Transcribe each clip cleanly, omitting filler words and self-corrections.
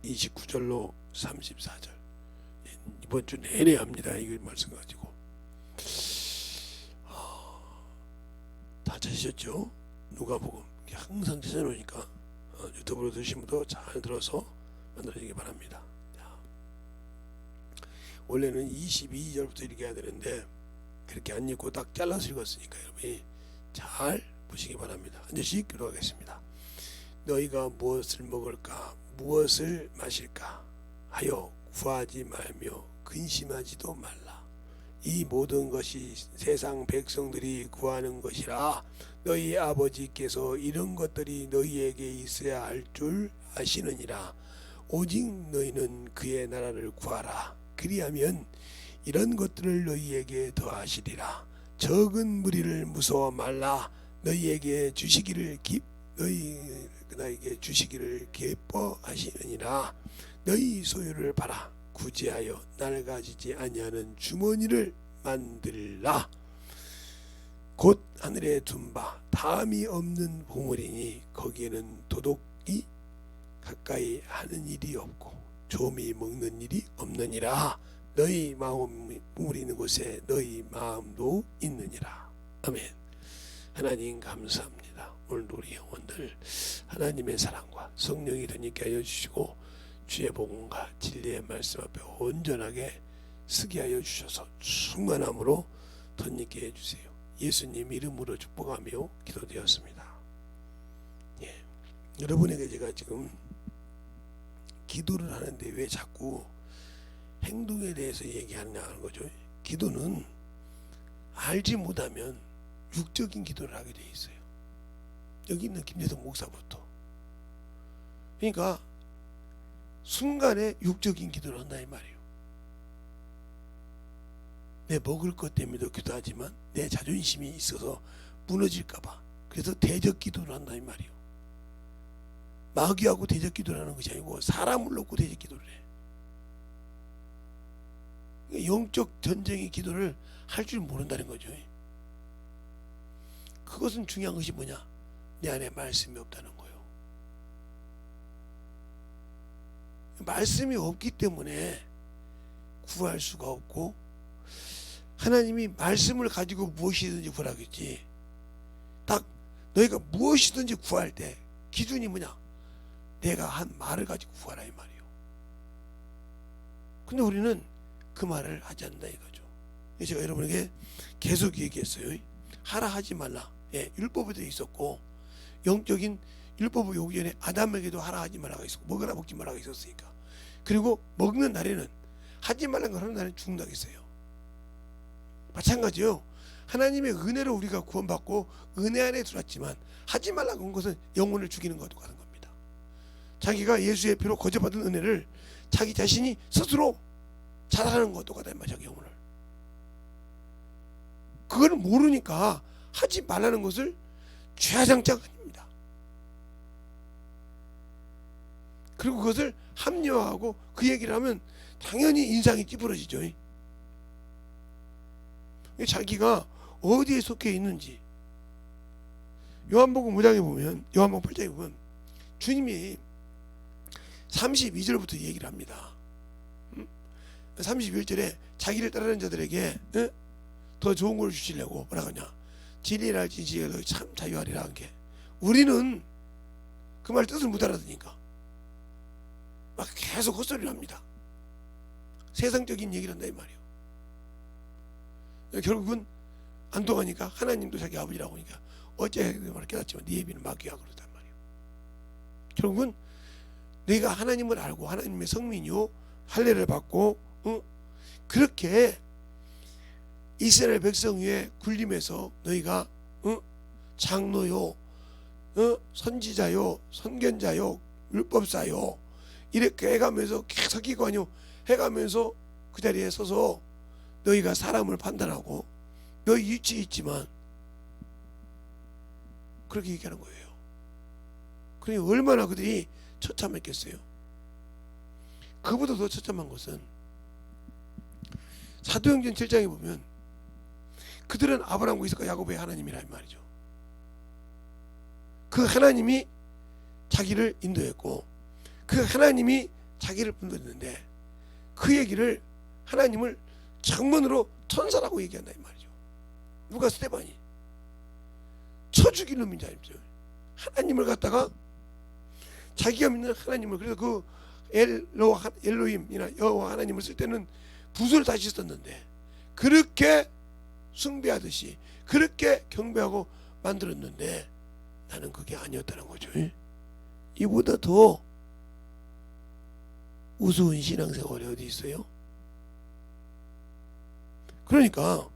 29절로 34절. 이번 주 내내 합니다. 이 말씀 가지고. 다 찾으셨죠? 누가복음 항상 찾아놓으니까 유튜브로 드신 분도 잘 들어서 만들어지기 바랍니다. 자, 원래는 22절부터 이렇게 해야 되는데 그렇게 안 읽고 딱 잘라서 읽었으니까 여러분이 잘 보시기 바랍니다. 한 절씩 기도하겠습니다. 너희가 무엇을 먹을까 무엇을 마실까 하여 구하지 말며 근심하지도 말라. 이 모든 것이 세상 백성들이 구하는 것이라. 너희 아버지께서 이런 것들이 너희에게 있어야 할 줄 아시느니라. 오직 너희는 그의 나라를 구하라. 그리하면 이런 것들을 너희에게 더하시리라. 적은 무리를 무서워 말라. 너희에게 주시기를 기뻐하시느니라. 너희 소유를 팔아 구제하여 낡아지지 아니하는 주머니를 만들라. 곧 하늘에 둔 바 다함이 없는 보물이니 거기에는 도둑이 가까이 하는 일이 없고 좀이 먹는 일이 없느니라. 너희 마음이 보물이 있는 곳에 너희 마음도 있느니라. 아멘. 하나님 감사합니다. 오늘도 우리 영혼들 하나님의 사랑과 성령이 더님께 하여 주시고 주의 복음과 진리의 말씀 앞에 온전하게 서게 하여 주셔서 충만함으로 덧입게 해주세요. 예수님 이름으로 축복하며 기도되었습니다. 예. 여러분에게 제가 지금 기도를 하는데 왜 자꾸 행동에 대해서 얘기하느냐 하는 거죠. 기도는 알지 못하면 육적인 기도를 하게 돼 있어요. 여기 있는 김대성 목사부터. 그러니까 순간에 육적인 기도를 한다 이 말이에요. 내 먹을 것 때문에도 기도하지만 내 자존심이 있어서 무너질까봐 그래서 대적 기도를 한다 이 말이에요. 마귀하고 대적 기도를 하는 것이 아니고 사람을 놓고 대적 기도를 해. 영적 전쟁의 기도를 할 줄 모른다는 거죠. 그것은 중요한 것이 뭐냐? 내 안에 말씀이 없다는 거예요. 말씀이 없기 때문에 구할 수가 없고, 하나님이 말씀을 가지고 무엇이든지 구하라겠지. 딱 너희가 무엇이든지 구할 때 기준이 뭐냐? 내가 한 말을 가지고 구하라 이 말이에요. 근데 우리는 그 말을 하지 않는다 이거죠. 제가 여러분에게 계속 얘기했어요. 하라 하지 말라. 예, 율법에도 있었고 영적인 율법을 오기 전에 아담에게도 하라 하지 말라가 있었고 먹으라 먹지 말라가 있었으니까. 그리고 먹는 날에는 하지 말라는 걸 하는 날에는 죽는다고 했어요. 마찬가지요. 하나님의 은혜로 우리가 구원받고 은혜 안에 들어왔지만 하지 말라고 한 것은 영혼을 죽이는 것과 같은 겁니다. 자기가 예수의 피로 거저받은 은혜를 자기 자신이 스스로 자살하는 것과 같다 이 말이야. 자기 영혼을. 그걸 모르니까 하지 말라는 것을 죄장장 아닙니다. 그리고 그것을 합리화하고 그 얘기를 하면 당연히 인상이 찌푸러지죠. 자기가 어디에 속해 있는지. 요한복음 5장에 보면, 요한복음 8장에 보면 주님이 32절부터 얘기를 합니다. 31절에 자기를 따르는 자들에게 더 좋은 걸 주시려고 뭐라고 하냐? 진리를 알지 지혜로 참 자유하리라 한 게, 우리는 그 말 뜻을 못 알아듣으니까 막 계속 헛소리를 합니다. 세상적인 얘기를 한다 이 말이에요. 결국은 안 통하니까 하나님도 자기 아버지라고 하니까 어째 말을 깨닫지만 네 예비는 마귀야 그러단 말이에요. 결국은 내가 하나님을 알고 하나님의 성민이요 할례를 받고 그렇게 이스라엘 백성 위에 군림해서 너희가 장로요 선지자요 선견자요 율법사요 이렇게 해가면서 사기관요 해가면서 그 자리에 서서 너희가 사람을 판단하고 너희 위치에 있지만 그렇게 얘기하는 거예요. 그러니 얼마나 그들이 처참했겠어요. 그보다 더 처참한 것은 사도행전 7장에 보면 그들은 아브라함과 이삭과 야곱의 하나님이란 말이죠. 그 하나님이 자기를 인도했고 그 하나님이 자기를 분들였는데 그 얘기를 하나님을 정문으로 천사라고 얘기한다 이 말이죠. 누가? 스데반이. 쳐 죽일 놈인 줄 알죠. 하나님을 갖다가 자기가 믿는 하나님을, 그래서 그 엘로힘이나 여호와 하나님을 쓸 때는 붓을 다시 썼는데 그렇게 숭배하듯이 그렇게 경배하고 만들었는데 나는 그게 아니었다는 거죠. 이보다 더 우스운 신앙생활이 어디 있어요? 그러니까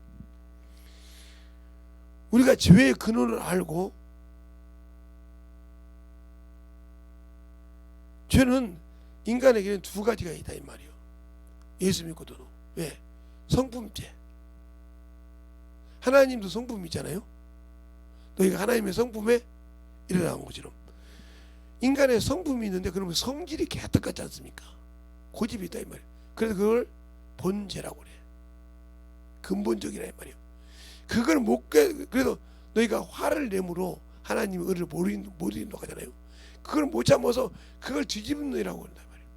우리가 죄의 근원을 알고, 죄는 인간에게는 두 가지가 있다 이 말이요. 예수 믿고도. 왜? 성품죄. 하나님도 성품이잖아요. 너희가 하나님의 성품에 일어나온 것처럼 인간의 성품이 있는데 그러면 성질이 개떡 같지 않습니까? 고집이 있다 이 말이에요. 그래서 그걸 본죄라고 그래. 근본적이라 이 말이에요. 그걸 못 깨. 그래도 너희가 화를 내므로 하나님의 의를 못 이룬다고 하잖아요. 그걸 못 참아서 그걸 뒤집은 너희라고 그런단 말이에요.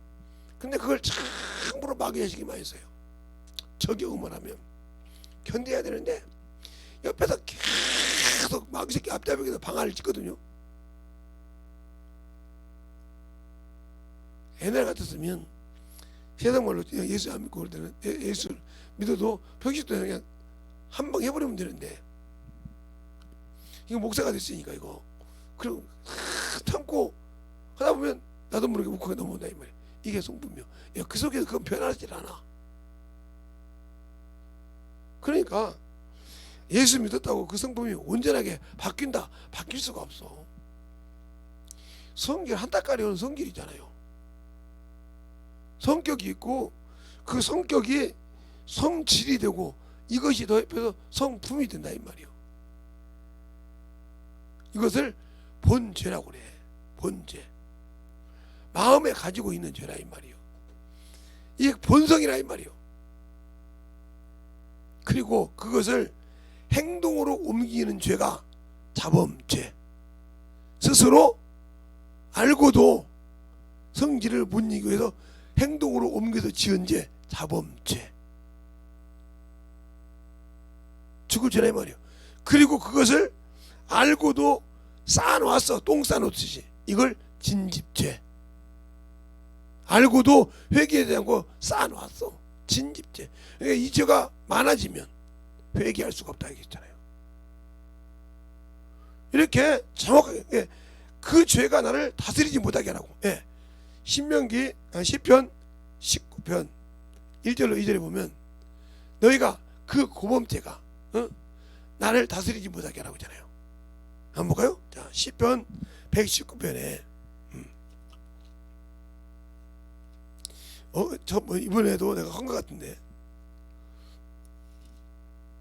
근데 그걸 참으로 마귀의식이 했어요. 적용만 하면 견뎌야 되는데 옆에서 계속 마귀새끼 앞잡이에서 방아를 찍거든요. 옛날 같았으면 세상 말로 예수 안 믿고 그럴 때는 예수 믿어도 평식도 그냥 한 방 해버리면 되는데, 이거 목사가 됐으니까 이거 그리고 참고 하다 보면 나도 모르게 묵하게 넘어온다 이 말이야. 이게 성품이요. 그 속에서 그건 변하지 않아. 그러니까 예수 믿었다고 그 성품이 온전하게 바뀐다? 바뀔 수가 없어. 성질 한 따까리 오는 성질이잖아요. 성격이 있고 그 성격이 성질이 되고 이것이 더해서 성품이 된다 이 말이요. 이것을 본죄라고 그래. 본죄. 마음에 가지고 있는 죄라 이 말이요. 이게 본성이라 이 말이요. 그리고 그것을 행동으로 옮기는 죄가 자범죄. 스스로 알고도 성질을 못 이기기 위해서 행동으로 옮겨서 지은 죄 자범죄. 죽을 죄라 이 말이요. 그리고 그것을 알고도 쌓아놨어. 똥 쌓아놓듯이. 이걸 진집죄. 알고도 회개하지 않고 쌓아놨어. 진집죄. 그러니까 이 죄가 많아지면 회개할 수가 없다 얘기했잖아요. 이렇게 정확하게 그 죄가 나를 다스리지 못하게 하라고. 신명기 시편 19편 1절로 2절에 보면 너희가 그 고범죄가 나를 다스리지 못하게 하라고 하잖아요. 한번 볼까요? 자, 시편 119편에 이번에도 내가 한 것 같은데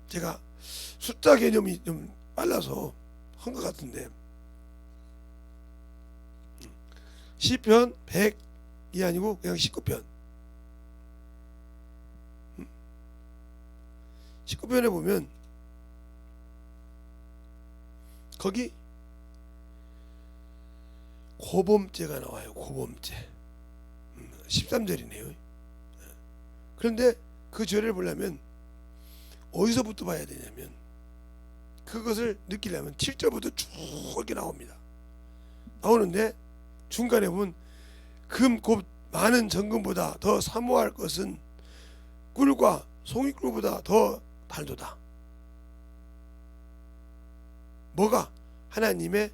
제가 숫자 개념이 좀 빨라서 한 것 같은데 시편 100이 아니고 그냥 19편 19편에 보면 거기 고범죄가 나와요. 고범죄 13절이네요. 그런데 그 죄를 보려면 어디서부터 봐야 되냐면 그것을 느끼려면 7절부터 쭉 이렇게 나옵니다. 나오는데 중간에 보면 금 곧 많은 정금보다 더 사모할 것은 꿀과 송이꿀보다 더 달도다. 뭐가? 하나님을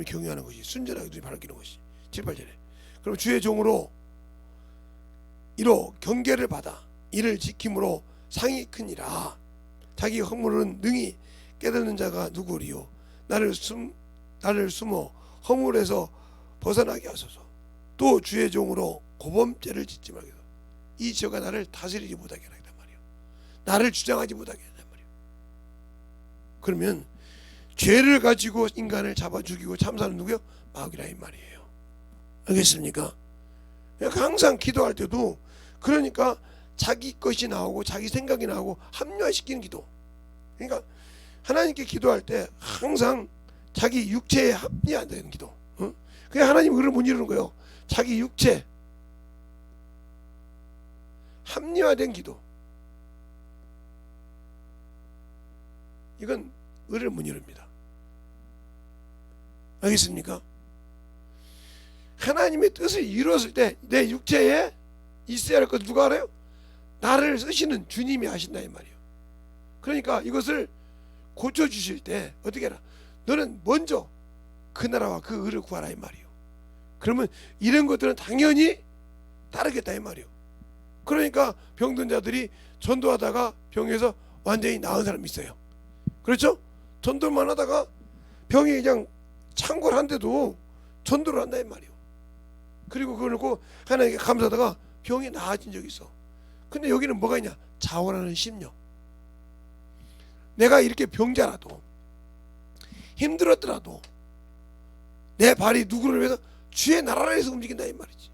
경외하는 것이, 순전하게 눈이 밝히는 것이. 7, 8절에 그럼 주의 종으로 이로 경계를 받아 이를 지킴으로 상이 크니라. 자기 허물은 능히 깨닫는 자가 누구리요. 나를 숨어 허물에서 벗어나게 하소서. 또 주의 종으로 고범죄를 짓지 말게 하소서. 이 죄가 나를 다스리지 못하게 하란 말이에요. 나를 주장하지 못하게 하란 말이에요. 그러면 죄를 가지고 인간을 잡아 죽이고 참사는 누구요? 마귀라 이 말이에요. 알겠습니까? 그러니까 항상 기도할 때도 그러니까 자기 것이 나오고 자기 생각이 나오고 합리화시키는 기도. 그러니까 하나님께 기도할 때 항상 자기 육체에 합리화되는 기도. 그냥 하나님 의를 못 이루는 거예요. 자기 육체, 합리화된 기도, 이건 의를 못 이룹니다. 알겠습니까? 하나님의 뜻을 이루었을 때 내 육체에 있어야 할 것 누가 알아요? 나를 쓰시는 주님이 아신다 이 말이에요. 그러니까 이것을 고쳐주실 때 어떻게 해라? 너는 먼저 그 나라와 그 의를 구하라 이 말이에요. 그러면 이런 것들은 당연히 따르겠다 이 말이에요. 그러니까 병든 자들이 전도하다가 병에서 완전히 나은 사람이 있어요. 그렇죠? 전도만 하다가 병이 그냥 창궐한데도 전도를 한다 이 말이에요. 그리고 그걸 놓고 하나님께 감사하다가 병이 나아진 적이 있어. 근데 여기는 뭐가 있냐? 자원하는 심령. 내가 이렇게 병자라도 힘들었더라도 내 발이 누구를 위해서? 주의 나라를 위해서 움직인다 이 말이지.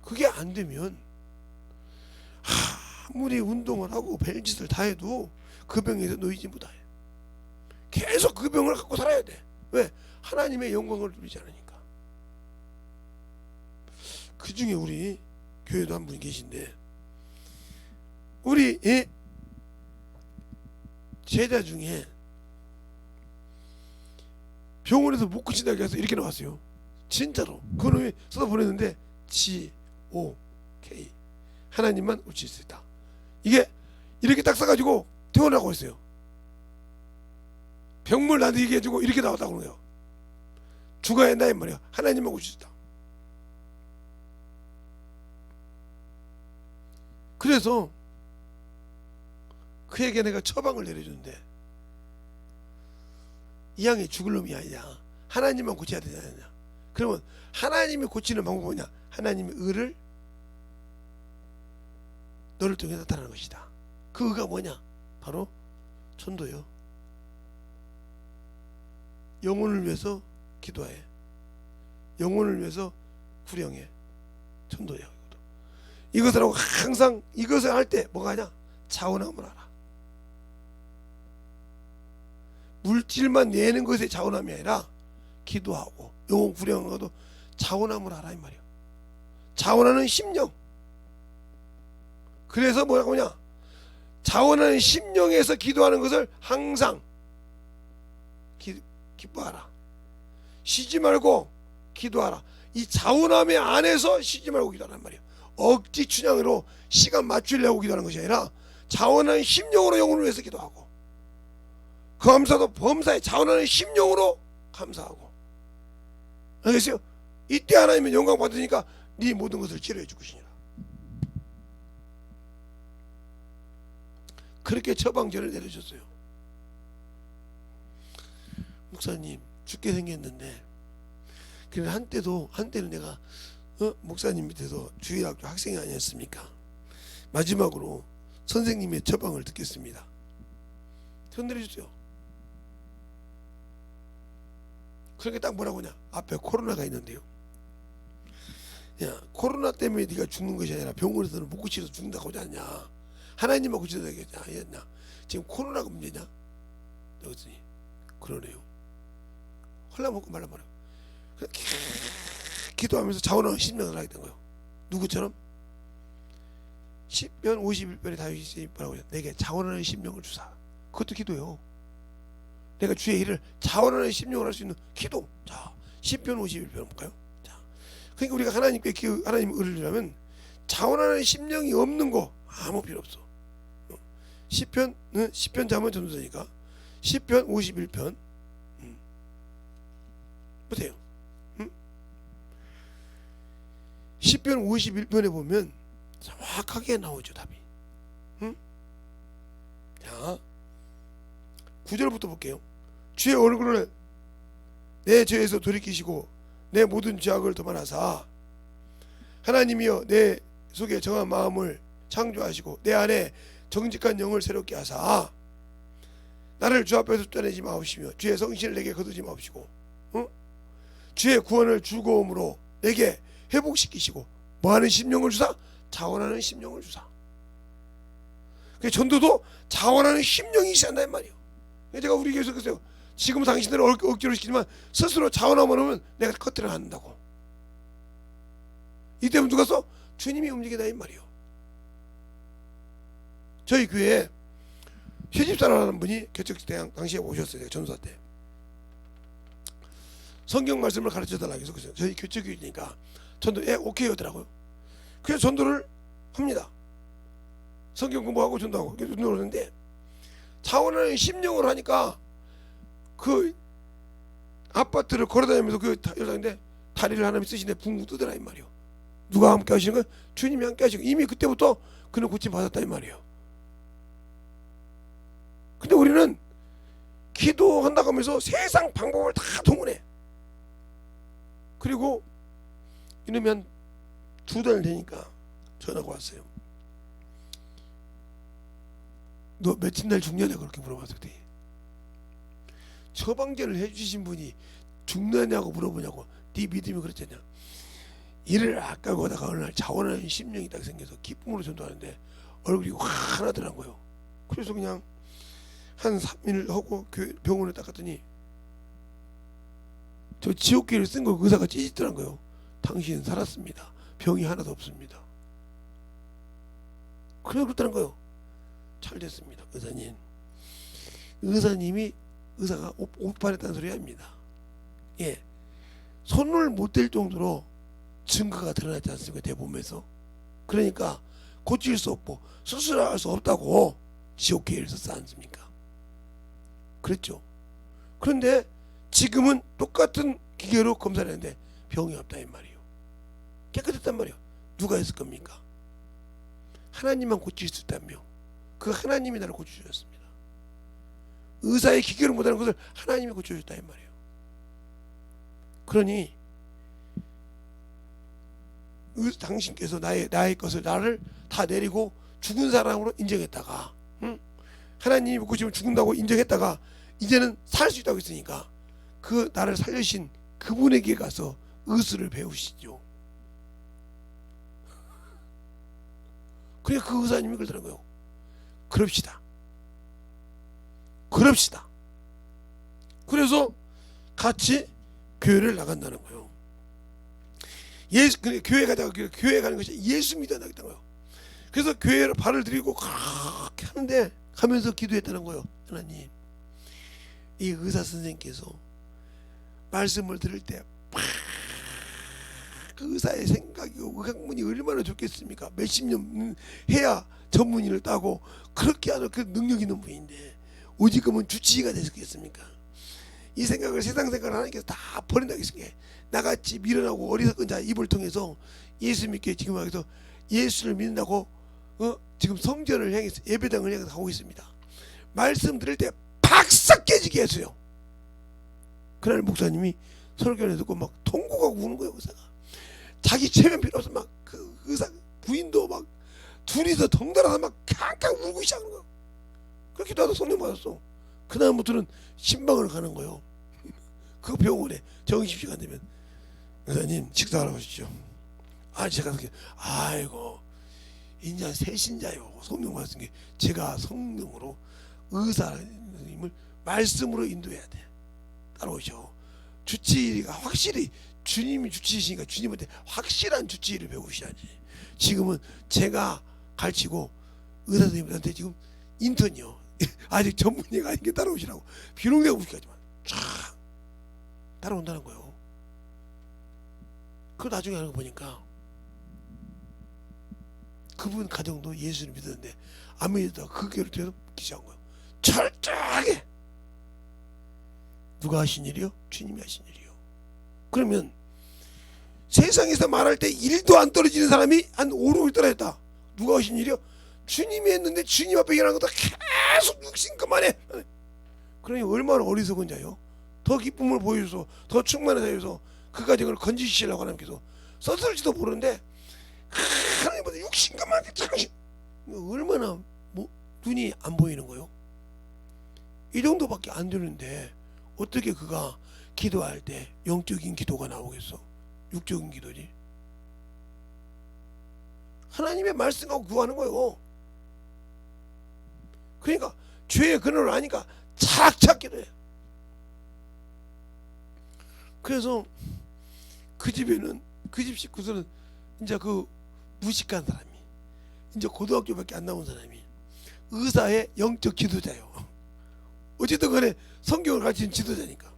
그게 안 되면 아무리 운동을 하고 별짓을 다 해도 그 병에서 놓이지 못해. 계속 그 병을 갖고 살아야 돼. 왜? 하나님의 영광을 누리지 않으니까. 그 중에 우리 교회도 한 분이 계신데, 우리 제자 중에 병원에서 못 고친다고 해서 이렇게 나왔어요. 진짜로 그놈이 써서 보냈는데 GOK, 하나님만 고칠 수 있다. 이게 이렇게 딱 써가지고 퇴원하고 있어요. 병물 나한테 얘기해주고 이렇게 나왔다고 그러는 거예요. 죽어야 한다 이 말이야. 하나님만 고칠 수 있다. 그래서 그에게 내가 처방을 내려주는데, 이 양이 죽을 놈이 아니냐, 하나님만 고쳐야 되지 않냐. 그러면 하나님이 고치는 방법은 뭐냐? 하나님의 의를 너를 통해 나타나는 것이다. 그 의가 뭐냐? 바로 전도요. 영혼을 위해서 기도해. 영혼을 위해서 구령해. 전도야. 이것을 하고 항상 이것을 할 때 뭐가 하냐? 자원함을 알아. 물질만 내는 것에 자원함이 아니라 기도하고 영혼 구령하는 것도 자원함을 알아 이 말이야. 자원하는 심령. 그래서 뭐라고 하냐? 자원하는 심령에서 기도하는 것을 항상 기뻐하라. 쉬지 말고 기도하라. 이 자원함의 안에서 쉬지 말고 기도하란 말이야. 억지 춘향으로 시간 맞추려고 기도하는 것이 아니라 자원하는 심령으로 영혼을 위해서 기도하고, 그 감사도 범사에 자원하는 심령으로 감사하고. 알겠어요? 이때 하나님은 영광 받으니까 네 모든 것을 치료해 줄 것이니라. 그렇게 처방전을 내려줬어요. 목사님 죽게 생겼는데, 그래 한때는 내가 목사님 밑에서 주일학교 학생이 아니었습니까? 마지막으로 선생님의 처방을 듣겠습니다. 전해주세요. 그렇게 딱 뭐라고 하냐? 앞에 코로나가 있는데요. 야, 코로나 때문에 네가 죽는 것이 아니라 병원에서는 못 고치려서 죽는다고 하지 않냐? 하나님만 고치려고 하겠냐? 지금 코로나가 문제냐? 그랬더니 그러네요. 헐라먹고 말라말아. 기도하면서 자원하는 심령을 하게 된 거예요. 누구처럼? 10편 51편에 다윗이 뭐라고 해요? 내게 자원하는 심령을 주사. 그것도 기도예요. 내가 주의 일을 자원하는 심령을 할 수 있는 기도. 자, 10편 51편 볼까요? 자, 그러니까 우리가 하나님께 하나님의 의를 주려면 자원하는 심령이 없는 거 아무 필요 없어. 10편 자문 전도자니까 10편 51편 보세요. 10편 51편에 보면 정확하게 나오죠, 답이. 자, 9절부터 볼게요. 주의 얼굴을 내 죄에서 돌이키시고 내 모든 죄악을 도말하사 하나님이여 내 속에 정한 마음을 창조하시고 내 안에 정직한 영을 새롭게 하사 나를 주 앞에서 쫓아내지 마옵시며 주의 성신을 내게 거두지 마옵시고 주의 구원을 즐거움으로 내게 회복시키시고 뭐하는 심령을 주사? 자원하는 심령을 주사. 전도도 자원하는 심령이 있어야 한다는 말이에요. 제가 우리 교회에서 그랬어요. 지금 당신들을 억지로 시키지만 스스로 자원하면 내가 커트를 한다고. 이때면 누가 써? 주님이 움직이다 이 말이요. 저희 교회에 시집사라는 분이 개척대 당시에 오셨어요. 전도사 때. 성경 말씀을 가르쳐달라고 해서 저희 교체교회니까 전도 오케이 하더라고요. 그래서 전도를 합니다. 성경 공부하고 전도하고 전도를 하는데 자원하는 심령을 하니까 그 아파트를 걸어다니면서 그 여자인데 다리를 하나님이 쓰시는데 붕붕 뜨더라 이 말이요. 누가 함께 하시는 거야? 주님이 함께 하시고 이미 그때부터 그는 고침 받았다 이 말이에요. 근데 우리는 기도한다고 하면서 세상 방법을 다 동원해. 그리고 이놈이 한 2달 되니까 전화가 왔어요. 너 며칠 날 죽냐냐 그렇게 물어봤을 때 처방전을 해주신 분이 죽느냐고 물어보냐고. 네 믿음이 그렇잖냐. 이를 아까고 하다가 어느 날 자원하는 심령이 딱 생겨서 기쁨으로 전도하는데 얼굴이 환하더라고요. 그래서 그냥 한 3일 하고 병원에 딱 갔더니 저 지옥계를 쓴 거 의사가 찌릿더라고요. 당신은 살았습니다. 병이 하나도 없습니다. 그래서 그렇다는 거예요. 잘 됐습니다. 의사님. 의사가 오판했다는 소리 합니다. 예. 손을 못 댈 정도로 증거가 드러나지 않습니까? 대보험에서. 그러니까 고칠 수 없고 수술할 수 없다고 지옥계를 썼지 않습니까? 그랬죠. 그런데 지금은 똑같은 기계로 검사를 했는데 병이 없다 이 말이에요. 깨끗했단 말이에요. 누가 했을 겁니까? 하나님만 고칠 수 있다며. 그 하나님이 나를 고쳐주셨습니다. 의사의 기계로 못하는 것을 하나님이 고쳐줬다 이 말이에요. 그러니 당신께서 나의 것을 나를 다 내리고 죽은 사람으로 인정했다가 하나님이 고치면 죽는다고 인정했다가 이제는 살 수 있다고 했으니까 그 나를 살려신 그분에게 가서 의술을 배우시죠. 그러니까 그 의사님이 그러더라고요. 그럽시다. 그래서 같이 교회를 나간다는 거예요. 교회 가다가 교회 가는 것이 예수 믿어야겠다는 거예요. 그래서 교회로 발을 들이고 그렇게 하는데 가면서 기도했다는 거예요. 하나님, 이 의사 선생님께서 말씀을 들을 때 그 의사의 생각이고 의학문이 얼마나 좋겠습니까? 몇십 년 해야 전문의를 따고 그렇게 하는 그 능력 있는 분인데 오직금은 주치의가 되셨겠습니까? 이 생각을 세상 생각을 하나님께서 다 버린다고 했으니까 나같이 미련하고 어리석은 자 입을 통해서 예수 믿게 지금 여기서 예수를 믿는다고 지금 성전을 향해서 예배당을 향해서 가고 있습니다. 말씀 들을 때 박삭 깨지게 했어요. 그날 목사님이 설교를 듣고 막 통곡하고 우는 거예요. 의사가 자기 체면 필요 없어 막 그 의사 부인도 막 둘이서 덩달아서 막 캉캉 울고 시작하는 거예요. 그렇게 나도 성령 받았어. 그다음부터는 신방을 가는 거예요. 그 병원에 정시간 되면 의사님 식사하러 오시죠. 제가 그렇게 아이고 인자 새신자요 성령 받았은 게 제가 성령으로 의사님을 말씀으로 인도해야 돼. 따라오셔. 주치의가 확실히 주님이 주치의시니까 주님한테 확실한 주치의를 배우셔야지. 지금은 제가 가르치고 의사 선생님한테 지금 인턴이요. 아직 전문의가 아닌 게 따라오시라고 비룡대가 우시까지만 쫙 따라온다는 거예요. 그 나중에 하는 거 보니까 그분 가정도 예수를 믿었는데 안 믿었다가 그 교회를 계속 기시한 거예요. 철저하게 누가 하신 일이요? 주님이 하신 일이요. 그러면 세상에서 말할 때 1도 안 떨어지는 사람이 한 5, 6이 떨어졌다. 누가 하신 일이요? 주님이 했는데 주님 앞에 일어나는 것도 계속 육신 그만해. 그러니 얼마나 어리석은 자요. 더 기쁨을 보여줘서 더 충만한 자여서 그 가정을 건지시려고 하나님께서 썼을지도 모르는데 하나님보다 육신 그만해. 얼마나 눈이 안 보이는 거요. 이 정도밖에 안 되는데 어떻게 그가 기도할 때 영적인 기도가 나오겠어? 육적인 기도지. 하나님의 말씀하고 구하는 거예요. 그러니까 죄의 근원을 아니까 착착 기도해. 그래서 그 집에는 그 집 식구들은 이제 그 무식한 사람이, 이제 고등학교밖에 안 나온 사람이 의사의 영적 지도자요. 어쨌든 간에 성경을 가르치는 지도자니까.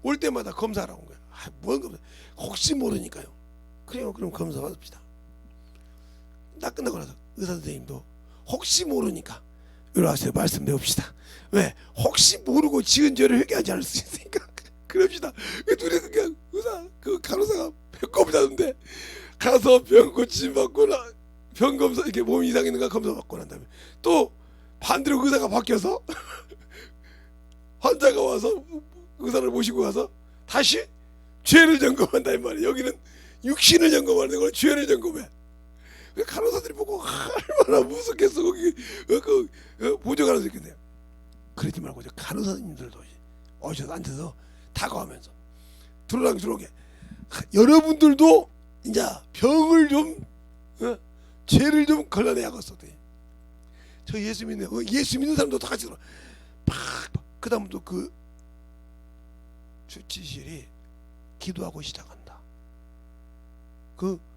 올 때마다 검사하러 온 거야. 뭔 검사? 혹시 모르니까요. 그래요. 그럼 검사 받읍시다. 딱 끝나고 나서 의사 선생님도 혹시 모르니까 이리 와서 말씀 배웁시다. 왜? 혹시 모르고 지은 죄를 회개하지 않을 수 있으니까. 그럽시다. 둘이 그냥 의사, 그 간호사가 배꼽 잡는데 가서 병 고침 받거나 병 검사, 이렇게 몸 이상 있는가 검사 받고 난 다음에 또 반대로 의사가 바뀌어서 환자가 와서 의사를 모시고 가서 다시 죄를 점검한다 이 말이야. 여기는 육신을 점검하는 걸 죄를 점검해. 간호사들이 보고 얼마나 무섭겠어. 거기 보조간호사 있겠네요. 그러지 말고 간호사님들도 오셔서 앉아서 다가오면서 들어오게 여러분들도 이제 병을 좀 죄를 좀 걸러내야겠어. 저 예수 믿는 사람도 다 같이 들어. 그 다음부터 그 주치실이 기도하고 시작한다.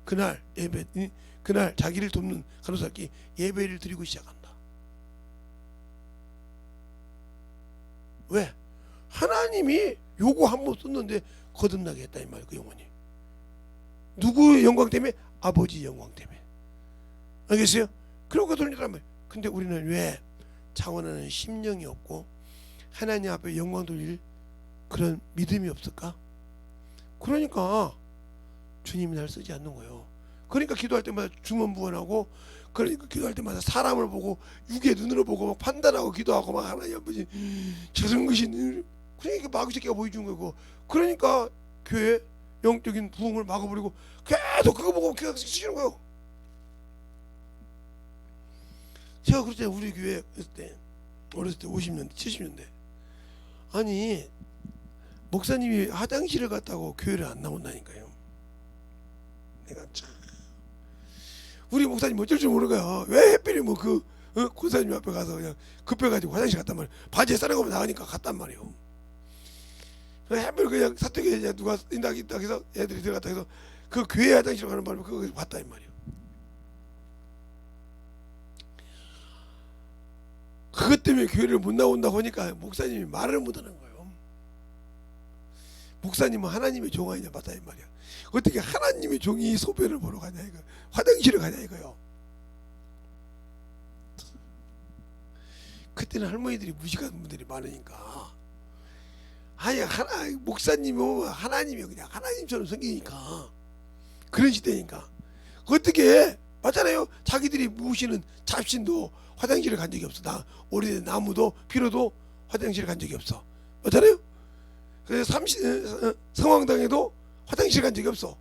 그날 예배, 그날 자기를 돕는 간호사끼리 예배를 드리고 시작한다. 왜? 하나님이 요거 한 번 썼는데 거듭나게 했다 이 말이야. 그 영혼이 누구의 영광 때문에? 아버지 영광 때문에. 알겠어요? 그러고 거듭나란 말이야. 근데 우리는 왜 차원하는 심령이 없고 하나님 앞에 영광 돌릴 그런 믿음이 없을까? 그러니까 주님이 날 쓰지 않는 거예요. 그러니까 기도할 때마다 주문부원하고, 그러니까 기도할 때마다 사람을 보고 육의 눈으로 보고 막 판단하고 기도하고 막 하나님 아버지 저승그신, 그러니까 마귀새끼가 보여준 거고. 그러니까 교회 영적인 부흥을 막아버리고 계속 그거 보고 계속 쓰시는 거예요. 제가 그랬잖아요. 우리 교회 어렸을 때 50년대 70년대 아니 목사님이 화장실을 갔다고 교회를 안 나온다니까요. 내가 참 우리 목사님 어쩔 줄 모르는 거야. 왜 하필이 권사님 앞에 가서 그냥 급해가지고 화장실 갔단 말이야. 바지에 싸는 거면 나가니까 갔단 말이에요. 하필 그냥 사택에 누가 있다 해서 애들이 들어갔다 해서 그 교회 화장실 가는 바람에 그거 봤다 이 말이에요. 그것 때문에 교회를 못 나온다고 하니까 목사님이 말을 못하는 거예요. 목사님은 하나님의 종 아니냐 맞다 이 말이야. 어떻게 하나님의 종이 소변을 보러 가냐 이거, 화장실을 가냐 이거요. 그때는 할머니들이 무식한 분들이 많으니까 아니 목사님은 하나님이 그냥 하나님처럼 생기니까 그런 시대니까 어떻게 맞잖아요. 자기들이 모시는 잡신도 화장실을 간 적이 없어. 오래된 나무도 피로도 화장실을 간 적이 없어. 맞잖아요. 그래서 성황당에도 화장실 간 적이 없어.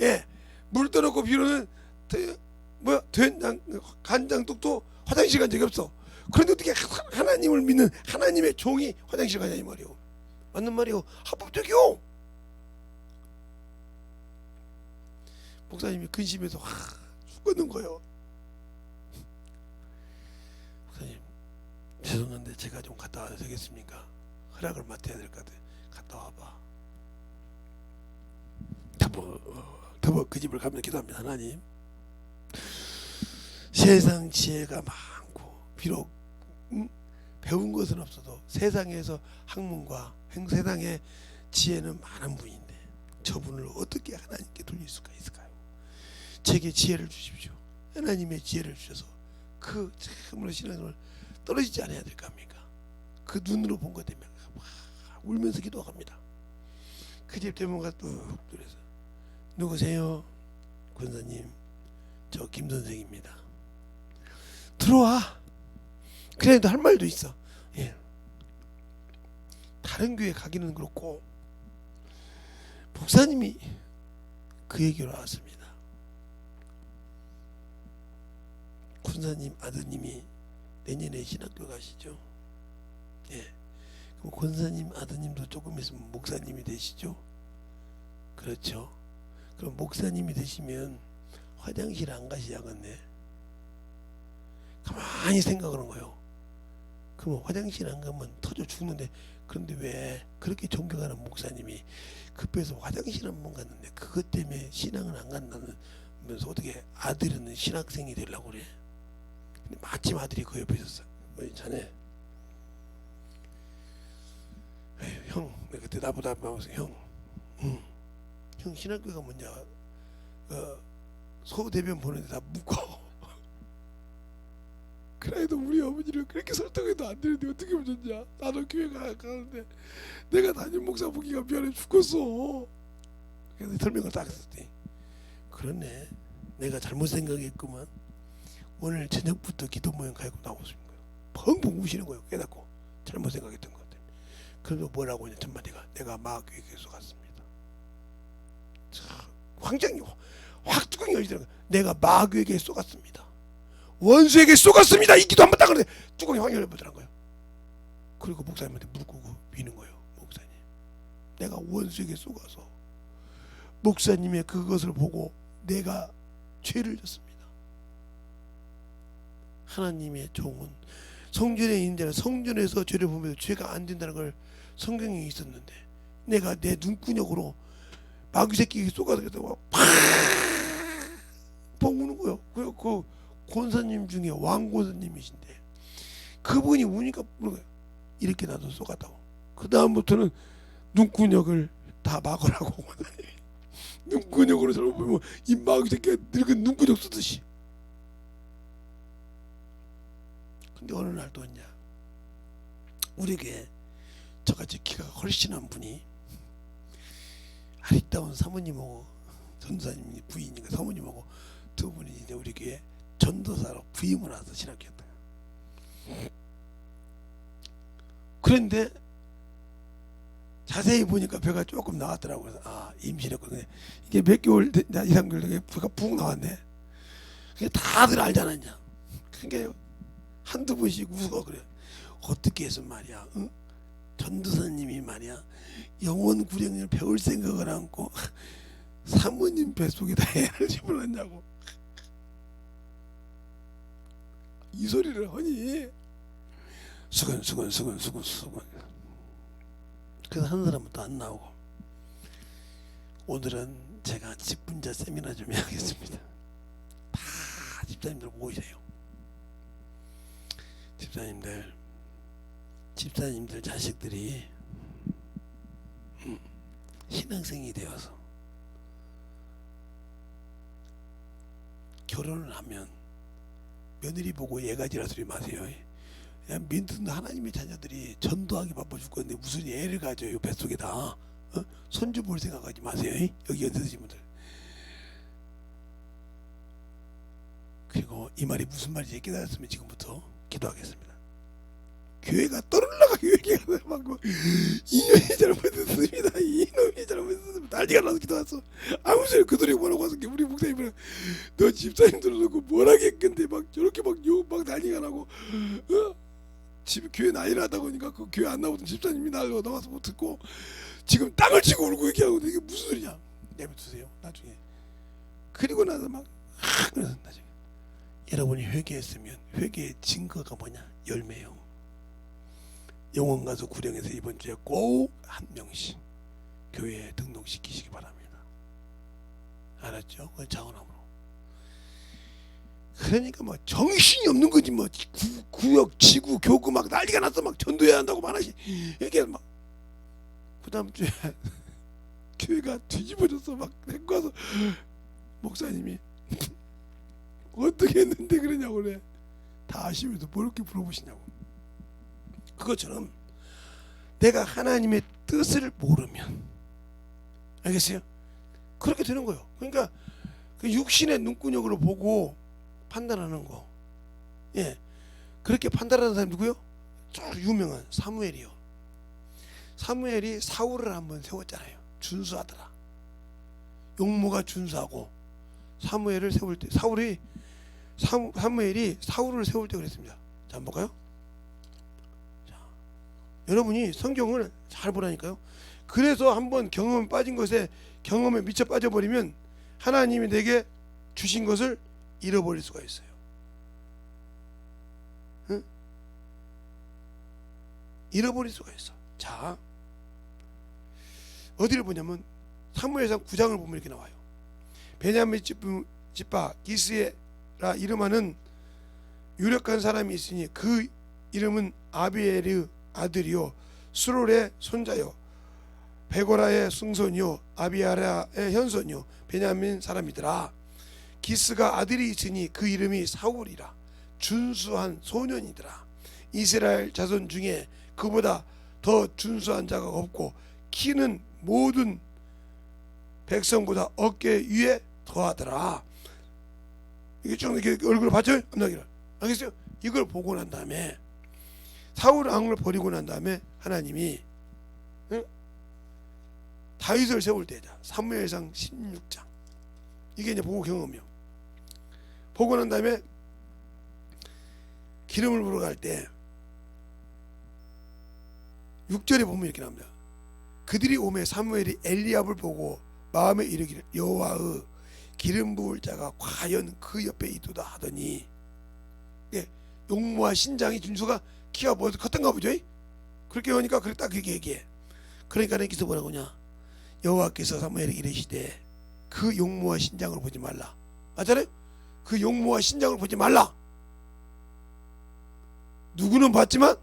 예, 물 떠놓고 비로는 간장뚝도 화장실 간 적이 없어. 그런데 어떻게 하나님을 믿는 하나님의 종이 화장실 가냐 이 말이오. 맞는 말이오. 합법적이오. 목사님이 근심해서 죽겠는 거예요. 목사님 죄송한데 제가 좀 갔다 와도 되겠습니까? 허락을 맡아야 될 것 같아요. 갔다 와봐. 더버 그 집을 가면 기도합니다. 하나님 세상 지혜가 많고 비록 배운 것은 없어도 세상에서 학문과 세상의 지혜는 많은 분인데 저분을 어떻게 하나님께 돌릴 수가 있을까요? 제게 지혜를 주십시오. 하나님의 지혜를 주셔서 그 참으로 신앙을 떨어지지 않아야 될 거 아닙니까? 그 눈으로 본 것 때문에 울면서 기도합니다. 그 집 대문가 뚝 뚫어서 누구세요? 권사님 저 김선생입니다. 들어와. 그래도 할 말도 있어. 예. 다른 교회 가기는 그렇고 목사님이 그 얘기로 왔습니다. 권사님 아드님이 내년에 신학교 가시죠. 예. 그럼 권사님 아드님도 조금 있으면 목사님이 되시죠. 그렇죠. 그럼 목사님이 되시면 화장실 안 가시야겠네. 가만히 생각하는 거예요. 그럼 화장실 안 가면 터져 죽는데 그런데 왜 그렇게 존경하는 목사님이 급해서 화장실 한 번 갔는데 그것 때문에 신앙을 안 간다면서 어떻게 아들은 신학생이 되려고 그래? 근데 마침 아들이 그 옆에 있었어. 자네, 에휴, 형, 내가 그때 나보다 막아서 형, 형 신학교가 뭐냐? 소대변 보는데 다 묶어. 그래도 우리 어머니를 그렇게 설득해도 안 되는데 어떻게 하면 좋냐? 나도 교회 가는데 내가 담임 목사 보기가 미안해 죽겠어. 그래서 설명을 딱 했더니 그렇네, 내가 잘못 생각했구만. 오늘 저녁부터 기도 모임 가고 나오시는 거예요. 펑펑 우시는 거예요. 깨닫고 잘못 생각했던 것 같아요. 그래도 뭐라고 하냐 첫 마디가, 내가 마귀에게서 갔습니다. 황장이 확 뚜껑이 열리더라고요. 내가 마귀에게 쏘갔습니다. 원수에게 쏘갔습니다. 이 기도 한번 딱 그러는데 뚜껑이 확 열려보더라고요. 그리고 목사님한테 무릎 꿇고 비는 거예요. 목사님, 내가 원수에게 쏘가서 목사님의 그것을 보고 내가 죄를 졌습니다. 하나님의 종은 성전에 있는 자는 성전에서 죄를 보면 죄가 안 된다는 걸 성경에 있었는데 내가 내 눈구녕으로 마귀 새끼 쏘가서 팍 우는 거예요. 그 권사님 중에 왕권사님이신데 그분이 우니까 부는 거예요. 이렇게 나도 쏘갔다고. 그 다음부터는 눈구녕을 다 막으라고 눈구녕으로 잘못 보면 이 마귀 새끼가 늙은 눈구녕 쏘듯이. 근데 어느 날 또 있냐, 우리에게 저같이 키가 훨씬 한 분이 아리따운 사모님하고 전사님 부인인가 사모님하고 두 분이 이제 우리 교회 전도사로 부임을 와서 신학교였다. 그런데 자세히 보니까 배가 조금 나왔더라고. 그래서 아, 임신했거든요. 이게 몇 개월 이상 걸리게 배가 푹 나왔네. 그게 다들 알잖아 이제. 그게 한두 번씩 웃어 그래. 어떻게 해서 말이야, 응? 전도사님이 말이야 영원 구령을 배울 생각을 않고 사모님 뱃속에다 애를 집어넣냐고 이 소리를 하니 수건. 그래서 한 사람은 또 안 나오고. 오늘은 제가 직분자 세미나 좀 해야겠습니다. 다 집사님들 모이세요. 집사님들 자식들이 신학생이 되어서 결혼을 하면 며느리 보고 얘가지라 소리 마세요. 민트는 하나님의 자녀들이 전도하기 바빠 죽겠는데 무슨 애를 가져요 뱃속에다. 손주 볼 생각하지 마세요. 여기 연세드신 분들. 그리고 이 말이 무슨 말인지 깨달았으면 지금부터 기도하겠습니다. 교회가 떠올라가고 얘기가 막 이놈이 잘못했습니다. 이놈이 잘못했습니다. 난리가 나서 기도했어. 아무 소리 그 소리 뭐라고 하서 우리 목사님이랑 너 집사님 들어놓고 뭐라겠건데 막 저렇게 막 욕 막 난리가 나고 집 교회 나이를 하다 보니까 그 교회 안 나오던 집사님이 나를 나와서 못 듣고 지금 땅을 치고 울고 얘기하고 이게 무슨 소리냐. 내버려두세요. 나중에 그리고 나서 막 그래서 나중에 여러분이 회개했으면 회개의 증거가 뭐냐? 열매요. 영원 가수 구령에서 이번 주에 꼭 한 명씩 교회에 등록시키시기 바랍니다. 알았죠? 그 자원함으로. 그러니까 막 정신이 없는 거지. 뭐 구역, 지구, 교구 막 난리가 났어. 막 전도해야 한다고 하나씩 이게 막 그 다음 주에 교회가 뒤집어졌어. 막 데리고 와서 목사님이 어떻게 했는데 그러냐고 그래. 다 아시면서 뭘 이렇게 물어보시냐고. 그것처럼 내가 하나님의 뜻을 모르면, 알겠어요? 그렇게 되는 거예요. 그러니까 그 육신의 눈구녕으로 보고 판단하는 거. 예, 그렇게 판단하는 사람이 누구요? 쭉 유명한 사무엘이요. 사무엘이 사울을 한번 세웠잖아요. 준수하더라. 용모가 준수하고 사무엘을 세울 때 사무엘이 사울을 세울 때 그랬습니다. 자, 한번 볼까요? 자, 여러분이 성경을 잘 보라니까요. 그래서 한번 경험에 빠진 것에 경험에 미쳐 빠져버리면 하나님이 내게 주신 것을 잃어버릴 수가 있어요. 응? 잃어버릴 수가 있어. 자, 어디를 보냐면 사무엘상 9장을 보면 이렇게 나와요. 베냐민 지파 기스라 이름하는 유력한 사람이 있으니 그 이름은 아비엘의 아들이요 스롤의 손자요 베고라의 승손이요 아비아라의 현손이요 베냐민 사람이더라. 기스가 아들이 있으니 그 이름이 사울이라. 준수한 소년이더라. 이스라엘 자손 중에 그보다 더 준수한 자가 없고 키는 모든 백성보다 어깨 위에 더하더라. 이게 좀 이렇게 얼굴을 봤죠? 암나기를 알겠어요? 이걸 보고 난 다음에 사울 왕을 버리고 난 다음에 하나님이 다윗을 세울 때자. 사무엘상 16장. 이게 이제 보고 경험이요. 보고 난 다음에 기름을 부러 갈 때 6절에 보면 이렇게 나옵니다. 그들이 오매 사무엘이 엘리압을 보고 마음에 이르기를 여호와의 기름 부을 자가 과연 그 옆에 있도다 하더니, 예, 용모와 신장이 준수가 키가 뭐가 컸던가 보죠. 그렇게 하니까 그랬다 그렇게 얘기해. 그러니까 여기서 뭐라고냐, 여호와께서 사무엘에게 이르시되 그 용모와 신장을 보지 말라. 맞잖아요. 그 용모와 신장을 보지 말라. 누구는 봤지만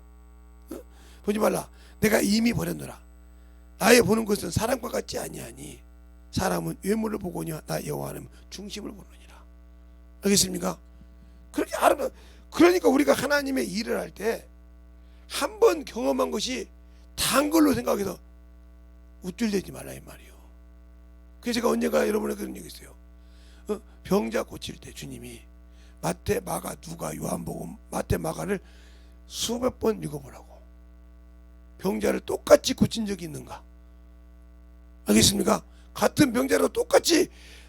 보지 말라. 내가 이미 버렸노라. 나의 보는 것은 사람과 같지 아니하니 사람은 외모를 보거냐 나 여호와는 중심을 보느니라. 알겠습니까? 그렇게 알아. 그러니까 우리가 하나님의 일을 할 때 한 번 경험한 것이 다한 걸로 생각해서 우쭐대지 말라 이 말이요. 그래서 제가 언젠가 여러분에게 그런 얘기 했어요. 병자 고칠 때 주님이 마태, 마가, 누가, 요한복음, 마태, 마가를 수백 번 읽어보라고. 병자를 똑같이 고친 적이 있는가? 알겠습니까? 같은 병자로 똑같이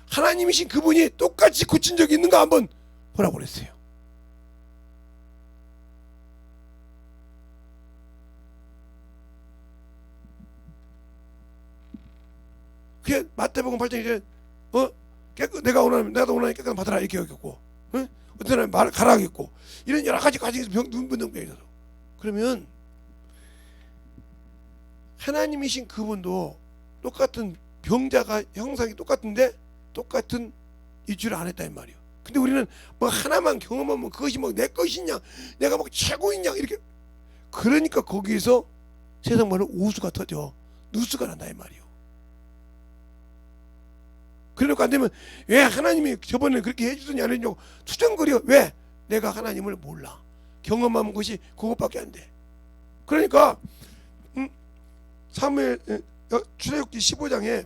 하나님이신 그분이 똑같이 고친 적이 있는가 한번 보라고 그랬어요. 그게 마태복음 8장 이제 내가 원하는 깨끗한 받으라 이렇게 여겼고, 어떤 사람은 말 가라 하겠고, 이런 여러 가지 가지고 눈병이 있어서. 그러면 하나님이신 그분도 똑같은 병자가 형상이 똑같은데 똑같은 이주를 안 했다 이 말이에요. 근데 우리는 뭐 하나만 경험하면 그것이 뭐 내 것이냐, 내가 뭐 최고이냐 이렇게. 그러니까 거기에서 세상 말로 우수가 터져 누수가 난다 이 말이에요. 그래놓고 안 되면 왜 하나님이 저번에 그렇게 해주더니 안 해주냐고 투정거려. 왜? 내가 하나님을 몰라. 경험한 것이 그것밖에 안 돼. 그러니까 사무엘 출애굽기 15장에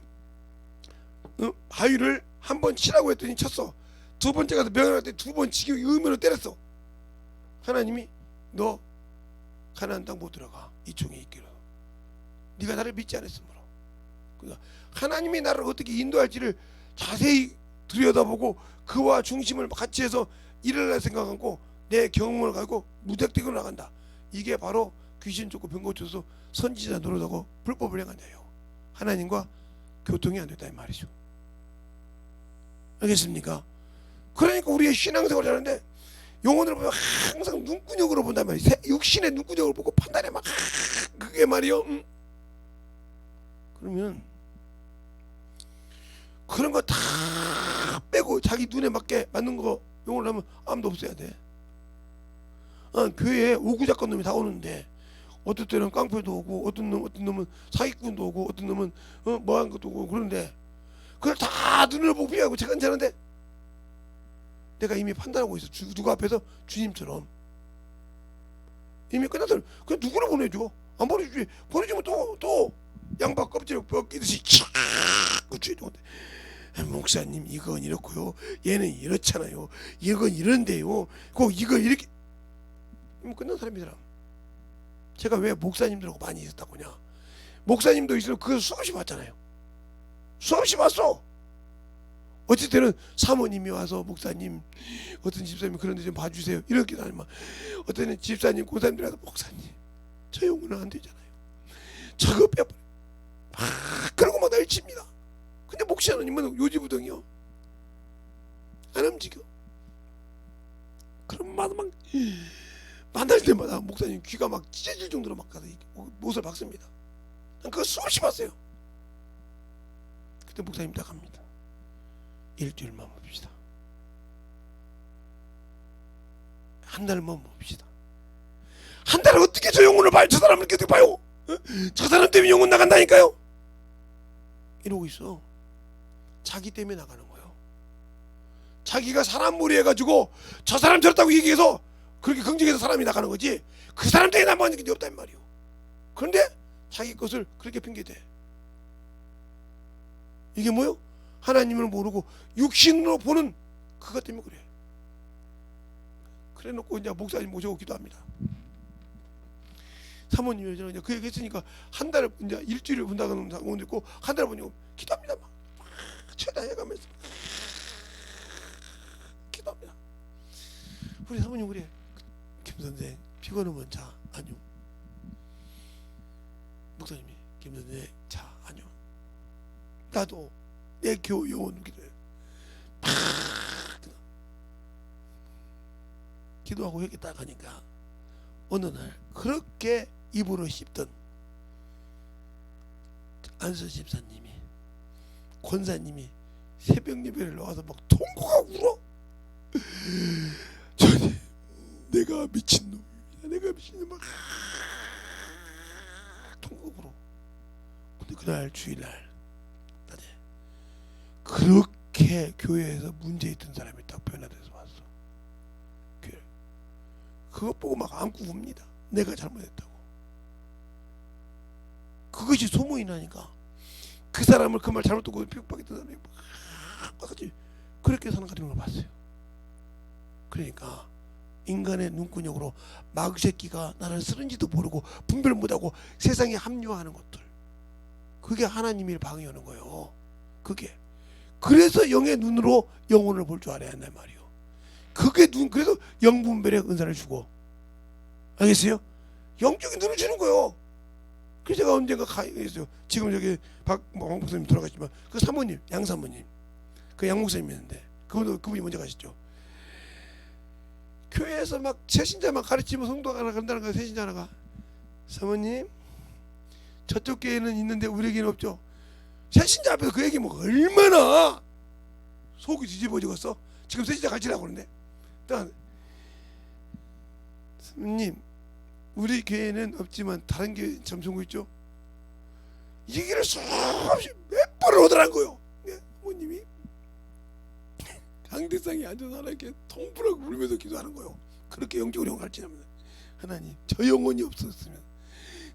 바위를 한 번 치라고 했더니 쳤어. 두 번째 가서 명령할 때 두 번 치기 의무로 때렸어. 하나님이 너 가나안 땅 못 들어가. 이 종이 있기로. 네가 나를 믿지 않았으므로. 그러니까 하나님이 나를 어떻게 인도할지를 자세히 들여다보고 그와 중심을 같이 해서 일을 생각하고 내 경험을 가지고 무작대고 나간다. 이게 바로 귀신 쫓고 병 고쳐서 선지자 노릇하고 불법을 행한다요. 하나님과 교통이 안 됐다 이 말이죠. 알겠습니까? 그러니까 우리의 신앙생활을 하는데 영혼을 보면 항상 눈구녕으로 본단 말이에요. 육신의 눈구녕을 보고 판단해 막 그게 말이요. 그러면 그런 거 다 빼고 자기 눈에 맞게 맞는 거 용을 하면 아무도 없어야 돼. 교회에 오구작건 놈이 다 오는데 어떤 때는 깡패도 오고 어떤 놈은 사기꾼도 오고 어떤 놈은 뭐한 것도 오고 그러는데 그걸 다 눈을 보고 피하고 제가 괜찮은데 내가 이미 판단하고 있어. 누구 앞에서 주님처럼 이미 끝났어. 그냥 누구를 보내줘? 안 보내주지. 보내주면 또 양파 껍질을 벗기듯이 촥 주죠. 목사님 이건 이렇고요, 얘는 이렇잖아요, 이건 이런데요, 꼭 이걸 이렇게 끝난 사람이더라. 제가 왜 목사님들하고 많이 있었다고냐? 목사님도 있으면 그걸 수없이 봤잖아요. 수없이 봤어. 어쩔 때는 사모님이 와서 목사님 어떤 집사님 그런데 좀 봐주세요 이렇게 하지만 어떤 때는 집사님 고사님들이 와서 목사님 저 영혼은 안 되잖아요, 저거 빼버려 그러고 막 날 칩니다. 근데 목사님은 요지부동이요, 안 움직여. 그럼 막 만날 때마다 나 목사님 귀가 막 찢어질 정도로 막 가서 못을 박습니다. 난 그거 수없이 봤어요. 그때 목사님 딱 합니다. 일주일만 봅시다. 한 달만 봅시다. 한 달에 어떻게 저 영혼을 봐요? 저 사람을 어떻게 봐요? 저 사람 때문에 영혼 나간다니까요. 이러고 있어. 자기 때문에 나가는 거예요. 자기가 사람 무리 해가지고 저 사람 저렇다고 얘기해서 그렇게 긍정해서 사람이 나가는 거지, 그 사람 때문에 남아있는 게 없단 말이에요. 그런데 자기 것을 그렇게 핑계대. 이게 뭐요? 하나님을 모르고 육신으로 보는 그것 때문에 그래. 그래 놓고 이제 목사님 모시고 기도합니다. 사모님이 이제 그 얘기 했으니까 한 달을 이제 일주일을 본다는 사모도 있고, 한 달을 보니까 기도합니다. 막 쳐다해가면서 기도합니다. 우리 사모님 그래. 김 선생 피곤하면 자. 아니요. 목사님이 김 선생 자. 아니요. 나도 내 교우 영혼을 기도해. 기도하고 회개 딱 하니까 어느 날 그렇게 입으로 씹던 안수 집사님이, 권사님이 새벽 예배를 나와서 막 통곡하고 울어. 저기 내가 미친놈이야, 내가 미친놈, 막 통곡으로. 근데 그날 주일날 낮에 그렇게 교회에서 문제 있던 사람이 딱 변화돼서 왔어. 교회. 그것 보고 막 안고 웁니다. 내가 잘못했다고. 그것이 소문이 나니까 그 사람을 그 말 잘못 듣고 핍박했던 사람이 막 그렇게 사는 걸 봤어요. 그러니까 인간의 눈구녕으로 마귀새끼가 나를 쓰는지도 모르고 분별 못하고 세상에 합류하는 것들, 그게 하나님이 방해하는 거예요. 그게 그래서 영의 눈으로 영혼을 볼 줄 알아야 한단 말이에요. 그게 그래서 영분별의 은사를 주고, 알겠어요? 영적인 눈을 주는 거예요. 그래서 제가 언젠가 가있어요. 지금 저기 박 목사님 돌아가시지만 그 사모님, 양 사모님, 그 양 목사님이었는데 그분이 먼저 가셨죠. 교회에서 막 새신자만 가르치면 성도가 하나 간다는 거야. 새신자 하나가, 사모님 저쪽 교회는 있는데 우리 교회는 없죠. 새신자 앞에서 그 얘기 뭐 얼마나 속이 뒤집어지겠어. 지금 새신자 가르치라고 그러는데, 일단 사모님 우리 교회는 없지만 다른 교회 점성고 있죠. 이 얘기를 수없이 몇 번을 오더란 거예요. 네, 부모님이 강대상에 앉아서 하나님께 통불하고 울면서 기도하는 거예요. 그렇게 영적으로 가르치냐면, 하나님 저 영혼이 없었으면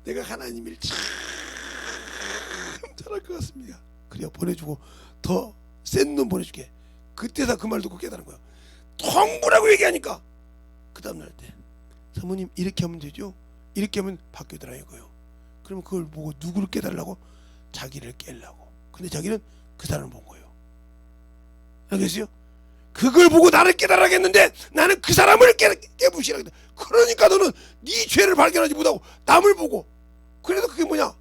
내가 하나님을 참 잘할 것 같습니다. 그래야 보내주고 더 센 놈 보내줄게. 그때다 그 말 듣고 깨달은 거야. 통불하고 얘기하니까 그 다음날 때, 사모님 이렇게 하면 되죠? 이렇게 하면 바뀌더라 이거요. 그러면 그걸 보고 누구를 깨달으려고? 자기를 깨려고. 근데 자기는 그 사람을 본 거예요. 알겠어요? 그걸 보고 나를 깨달아야겠는데 나는 그 사람을 깨부시라겠다. 그러니까 너는 네 죄를 발견하지 못하고 남을 보고, 그래서 그게 뭐냐?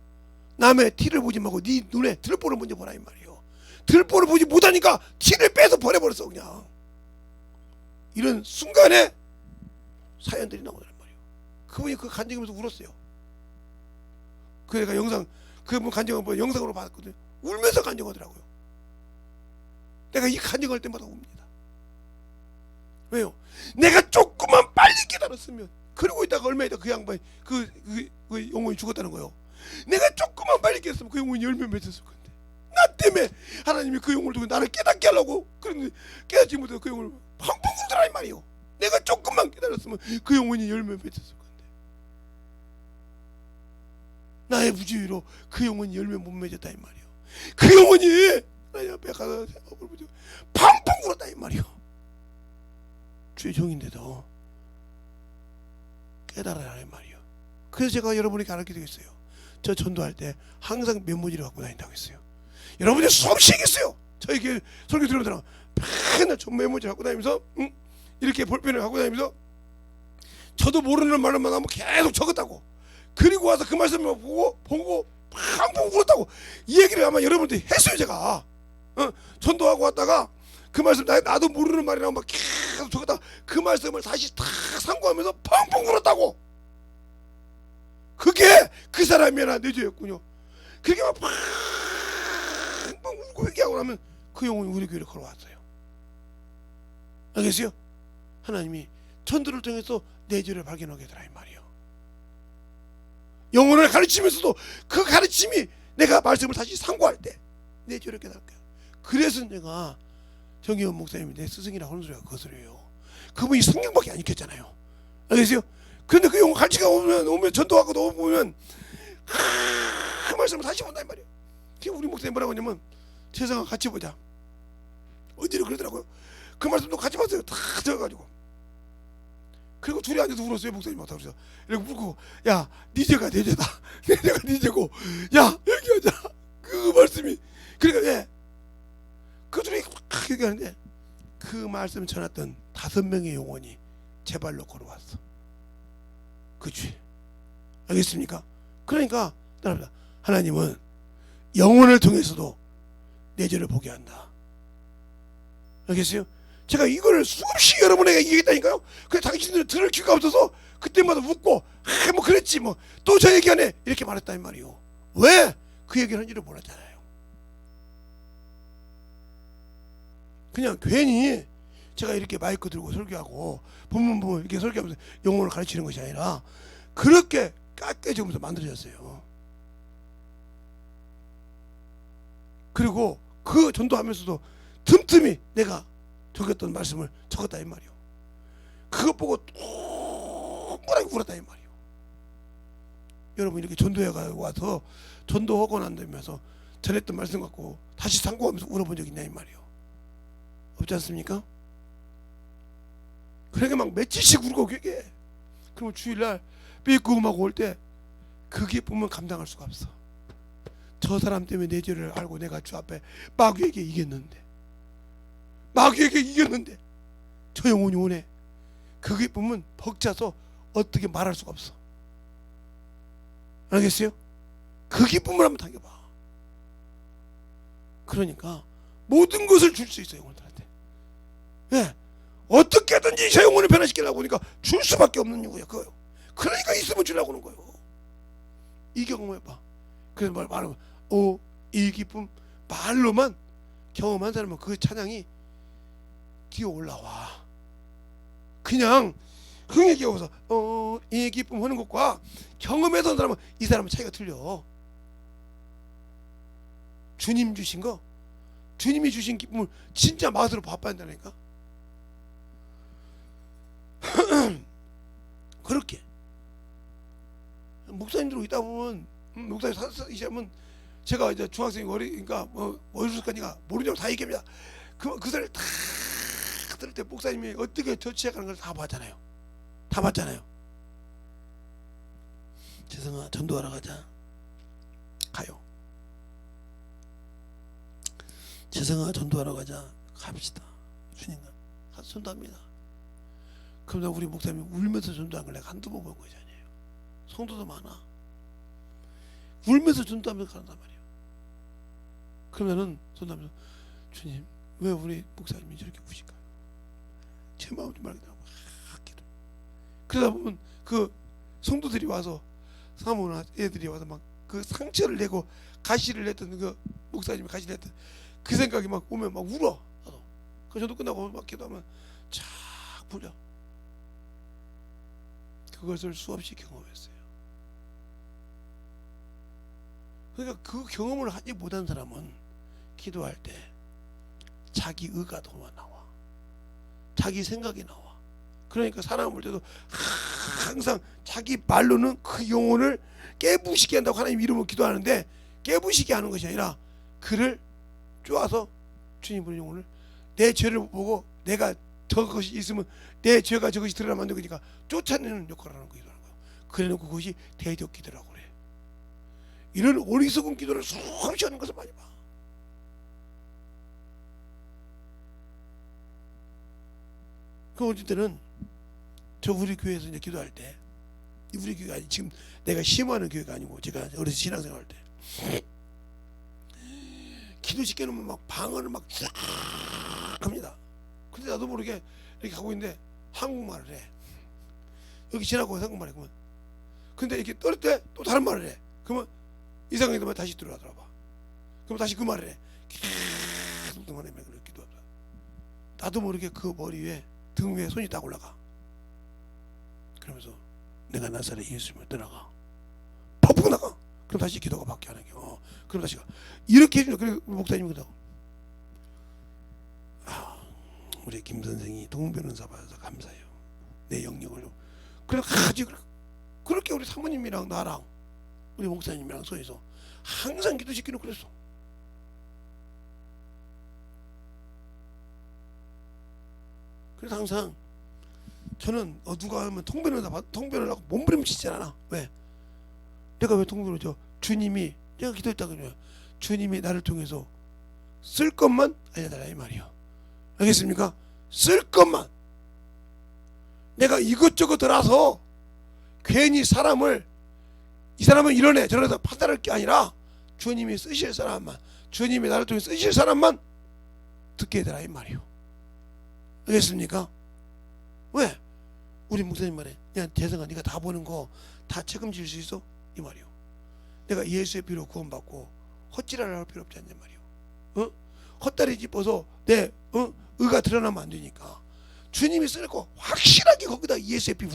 남의 티를 보지 말고 네 눈에 들보를 먼저 보라 이 말이에요. 들보를 보지 못하니까 티를 빼서 버려버렸어 그냥. 이런 순간에 사연들이 나오더란 말이에요. 그분이 그 간증하면서 울었어요. 그러니까 영상, 그분 간증을 보고 영상으로 봤거든요. 울면서 간증하더라고요. 내가 이 간증할 때마다 웁니다. 왜요? 내가 조금만 빨리 깨달았으면, 그러고 있다가 얼마 있다 그 양반이 그 영혼이 죽었다는 거예요. 내가 조금만 빨리 깨달았으면 그 영혼이 열매 맺었을 건데, 나 때문에 하나님이 그 영혼을 두고 나를 깨닫게 하려고 그런데 깨닫지 못해서 그 영혼을 펑펑 울더라 이 말이에요. 내가 조금만 깨달았으면 그 영혼이 열매 맺었을 건데, 나의 부주의로 그 영혼이 열매 못 맺었다 이 말이에요. 그 영혼이 하나님 앞에 가서 펑펑 울었다 이 말이에요. 주의 종인데도 깨달아라 이 말이에요. 그래서 제가 여러분에게 가르치게 되겠어요. 저 전도할 때 항상 메모지를 갖고 다닌다고 했어요. 여러분들 수없이 얘기했어요. 저에게 설교 들으면 맨날 저 메모지 갖고 다니면서 이렇게 볼펜을 갖고 다니면서 저도 모르는 말만 하면 계속 적었다고. 그리고 와서 그 말씀을 보고 팡팡 울었다고. 이 얘기를 아마 여러분들이 했어요. 제가 전도하고 왔다가 그 말씀 나도 모르는 말이 나오면 막 계속 적었다. 그 말씀을 다시 다 상고하면서 펑펑 울었다고. 그게 그 사람이 하나 내 죄였군요. 그렇게 막 울고 얘기하고 나면 그 영혼이 우리 교회로 걸어왔어요. 알겠어요? 하나님이 전도를 통해서 내 죄를 발견하게 되라 이 말이에요. 영혼을 가르치면서도 그 가르침이 내가 말씀을 다시 상고할 때 내 죄를 깨달을 거야. 그래서 내가 정의원 목사님이 내 스승이라고 하는 소리가 그 소리예요. 그분이 성경밖에 안 읽혔잖아요. 알겠어요? 그런데 그 영혼 가르치가 오면 전도하고 오면 그 말씀을 다시 본다 이 말이에요. 우리 목사님 뭐라고 하냐면 세상과 같이 보자. 어디로 그러더라고요. 그 말씀도 같이 봤어요. 다 적어가지고. 그리고 둘이 앉아서 울었어요. 목사님 막 그래서 이렇게 울고, 야, 네 죄가 내 죄다. 내 죄가 네 죄고, 야, 얘기하자. 그 말씀이. 그러니까 예, 그 둘이 막 얘기하는데 그 말씀 전했던 5명의 영혼이 제 발로 걸어왔어. 그 죄. 알겠습니까? 그러니까 하나님은 영혼을 통해서도 내 죄를 보게 한다. 알겠어요? 제가 이거를 수없이 여러분에게 얘기했다니까요. 그래 당신들 들을 기회가 없어서 그때마다 웃고 뭐 그랬지 뭐 또 저 얘기 안에 이렇게 말했다 이 말이요. 왜? 그 얘기를 한지를 몰랐잖아요. 그냥 괜히 제가 이렇게 마이크 들고 설교하고 본문 이렇게 설교하면서 영혼을 가르치는 것이 아니라 그렇게 깎여지면서 만들어졌어요. 그리고 그 전도하면서도 틈틈이 내가 적었던 말씀을 적었다 이 말이요. 그것 보고 동그랗게 울었다 이 말이요. 여러분 이렇게 전도회 와서 전도하고 난다면서 전했던 말씀 갖고 다시 상고하면서 울어본 적 있냐 이 말이요. 없지 않습니까? 그러게 막 며칠씩 울고 그게 그러면 주일날 삐꾸음하고 올 때 그 기쁨은 감당할 수가 없어. 저 사람 때문에 내 죄를 알고 내가 주 앞에 마귀에게 이겼는데 저 영혼이 오네. 그 기쁨은 벅차서 어떻게 말할 수가 없어. 알겠어요? 그 기쁨을 한번 당겨봐. 그러니까 모든 것을 줄 수 있어요 영혼들한테. 예, 어떻게든지 저 영혼을 변화시키려고 하니까 줄 수밖에 없는 이유야 그거요. 그러니까 있으면 주려고 하는 거예요. 이 경험해봐. 그래서 말하면 이 기쁨 말로만 경험한 사람은 그 찬양이 기어 올라와. 그냥 흥에 기어서 이 기쁨 하는 것과 경험해서 사람은 이 사람은 차이가 틀려. 주님 주신 거, 주님이 주신 기쁨을 진짜 맛으로 맛봐야 한다니까. 그렇게 목사님들 있다 보면 목사님 사시면 제가 이제 중학생이 어리니까 어리숙하니까 모르냐고 다 얘기합니다. 그 소리를 다 들을 때 목사님이 어떻게 처치해가는 걸 다 봤잖아요. 다 봤잖아요. 재성아 전도하러 가자. 가요. 재성아 전도하러 가자. 갑시다. 주님과 가서 전도합니다. 그러다 우리 목사님이 울면서 전도한 걸 내가 한두 번 본 것이 아니에요. 성도도 많아. 울면서 전도하면서 간단 말이에요. 그러면은 전도하면서 주님 왜 우리 목사님이 저렇게 우실까요? 제 마음 좀 알겠다고 막 기도. 그러다 보면 그 성도들이 와서 사모나 애들이 와서 막 그 상처를 내고 가시를 냈던 그 목사님이 가시를 냈던 그 생각이 막 오면 막 울어. 나도. 그 전도 끝나고 막 기도하면 쫙 풀려. 그것을 수없이 경험했어요. 그러니까 그 경험을 하지 못한 사람은 기도할 때 자기 의가 나와. 자기 생각이 나와. 그러니까 사람을 볼 때도 항상 자기 말로는 그 영혼을 깨부시게 한다고 하나님 이름으로 기도하는데 깨부시게 하는 것이 아니라 그를 쪼아서 주님 부른 영혼을 내 죄를 보고 내가 저것이 있으면 내 죄가 저것이 드러나면 안 되니까 쫓아내는 역할을 하는 거예요. 그래놓고 그것이 대적 기도라고 그래. 이런 어리석은 기도를 수없이 하는 것을 많이 봐. 그 어쩔 때는 저 우리 교회에서 이제 기도할 때 우리 교회가 아니 지금 내가 심호하는 교회가 아니고 제가 어려서 신앙생활 할 때 기도 시켜놓으면 막 방언을 막 쫙 합니다. 근데 나도 모르게 이렇게 하고 있는데 한국말을 해. 여기 지나고 한국말 해. 그러면 근데 이렇게 떨을 때 또 다른 말을 해. 그러면 이상하게 되면 다시 들어가더라 봐. 그럼 다시 그 말을 해. 계속 동안에 그렇게 기도하더라. 나도 모르게 그 머리 위에 등 위에 손이 딱 올라가. 그러면서 내가 나사렛 예수님을 떠나가. 퍽 나가. 그럼 다시 기도가 바뀌어 하는 게. 그럼 다시 가. 이렇게 해주면 그래 목사님이 그러고. 우리 김 선생이 동변호사 받아서 감사해요. 내 영역을. 그래 아주 그렇게 우리 사모님이랑 나랑 우리 목사님이랑 서해서 항상 기도시키는 그랬어. 그래서 항상 저는 누가 하면 통변을 하고 몸부림치지 않아. 왜? 내가 왜 통변을 줘? 주님이 내가 기도했다 그래요. 주님이 나를 통해서 쓸 것만 알려달라 이 말이요. 알겠습니까? 쓸 것만. 내가 이것저것 들어서 괜히 사람을 이 사람은 이러네 저러다 판단할 게 아니라 주님이 쓰실 사람만, 주님이 나를 통해 쓰실 사람만 듣게 해달라 이 말이요. 알겠습니까? 왜? 우리 목사님 말에 야 재성아 네가 다 보는 거 다 책임질 수 있어? 이 말이요. 내가 예수의 피로 구원받고 헛질을 할 필요 없지 않냐 말이요. 헛다리 짚어서 내 의가 드러나면 안 되니까 주님이 쓸 거 확실하게 거기다 예수의 피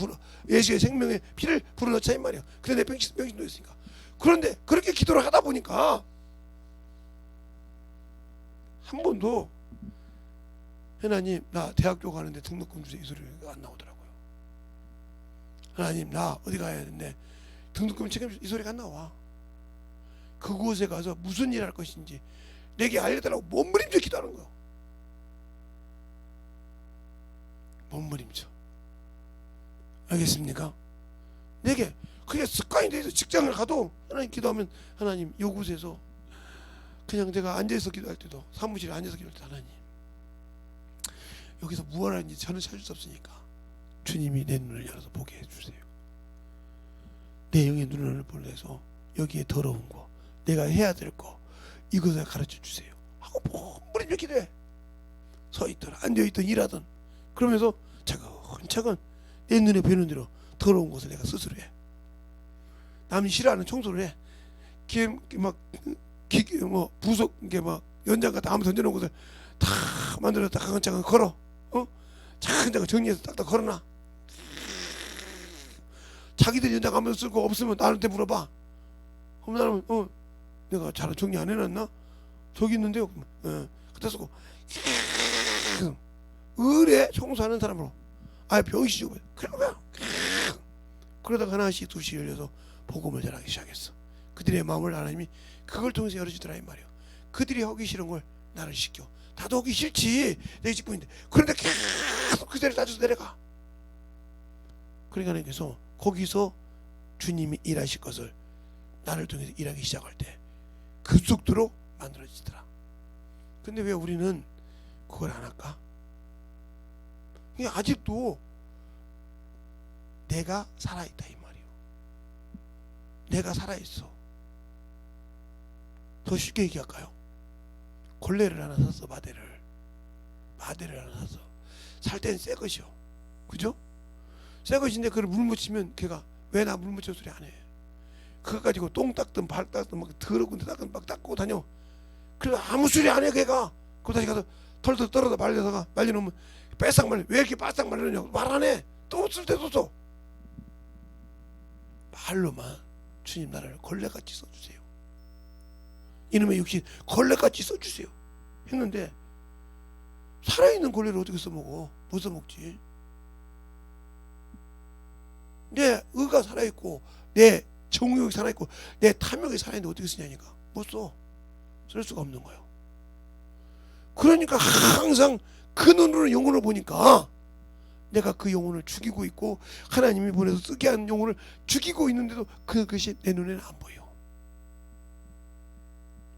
예수의 생명의 피를 불어넣자 이 말이요. 근데 내 병신도 있으니까. 그런데 그렇게 기도를 하다 보니까 한 번도 하나님 나 대학교 가는데 등록금 주세요 이 소리가 안 나오더라고요. 하나님 나 어디 가야 되는데 등록금 책임져 이 소리가 안 나와. 그곳에 가서 무슨 일 할 것인지 내게 알려달라고 몸부림쳐 기도하는 거야. 몸부림쳐. 알겠습니까? 내게 그게 습관이 돼서 직장을 가도 하나님 기도하면 하나님 요곳에서 그냥 제가 앉아서 기도할 때도 사무실에 앉아서 기도할 때 하나님 여기서 무엇 하는지 저는 찾을 수 없으니까 주님이 내 눈을 열어서 보게 해주세요. 내 영의 눈을 보내서 여기에 더러운 거 내가 해야 될 거 이것을 가르쳐 주세요 하고 몸부림쳐 기도해. 서있든 앉아있든 일하든 그러면서 차근차근 내 눈에 보이는 대로 더러운 것을 내가 스스로 해. 남이 싫어하는 청소를 해. 부속 막 연장 같은 아무 던져놓은 것을 다 만들어서 차근차근 걸어. 차근차근 정리해서 딱딱 걸어놔. 자기들 연장 아무도 쓸 거 없으면 나한테 물어봐. 그럼 나는 내가 잘 정리 안 해놨나? 저기 있는데요. 그때 쓰고 의뢰 청소하는 사람으로 아예 병이시죠. 그러면 그러다가 하나씩 둘씩 열려서 복음을 전하기 시작했어. 그들의 마음을 하나님이 그걸 통해서 열어주더라 이 말이야. 그들이 하기 싫은 걸 나를 시켜. 나도 하기 싫지 내 직분인데. 그런데 계속 그 자리를 따져서 내려가. 그러니까 하나님께서 거기서 주님이 일하실 것을 나를 통해서 일하기 시작할 때 그 속도로 만들어지더라. 근데 왜 우리는 그걸 안 할까? 아직도 내가 살아있다 이 말이요. 내가 살아있어. 더 쉽게 얘기할까요? 걸레를 하나 샀어. 마대를 하나 샀어. 살 때는 새 것이요. 그죠? 새 것인데 그걸 물 묻히면 걔가 왜 나 물 묻혀 소리 안 해. 그거 가지고 똥 닦든 발 닦든 막 더러운 데 닦든 막 닦고 다녀. 그래서 아무 소리 안 해 걔가. 그거 다시 가서 털털 떨어다 말려다가 말려놓으면 빼싹 말려. 왜 이렇게 바싹 말려냐고 말 안 해. 또 쓸 때도 써. 말로만 주님 나를 걸레같이 써주세요. 이놈의 육신 걸레같이 써주세요 했는데 살아있는 걸레를 어떻게 써먹어? 못 써먹지. 내 의가 살아있고 내 정욕이 살아있고 내 탐욕이 살아있는데 어떻게 쓰냐니까. 못 써. 쓸 수가 없는 거예요. 그러니까 항상 그 눈으로 영혼을 보니까 내가 그 영혼을 죽이고 있고 하나님이 보내서 쓰게 하는 영혼을 죽이고 있는데도 그것이 내 눈에는 안 보여.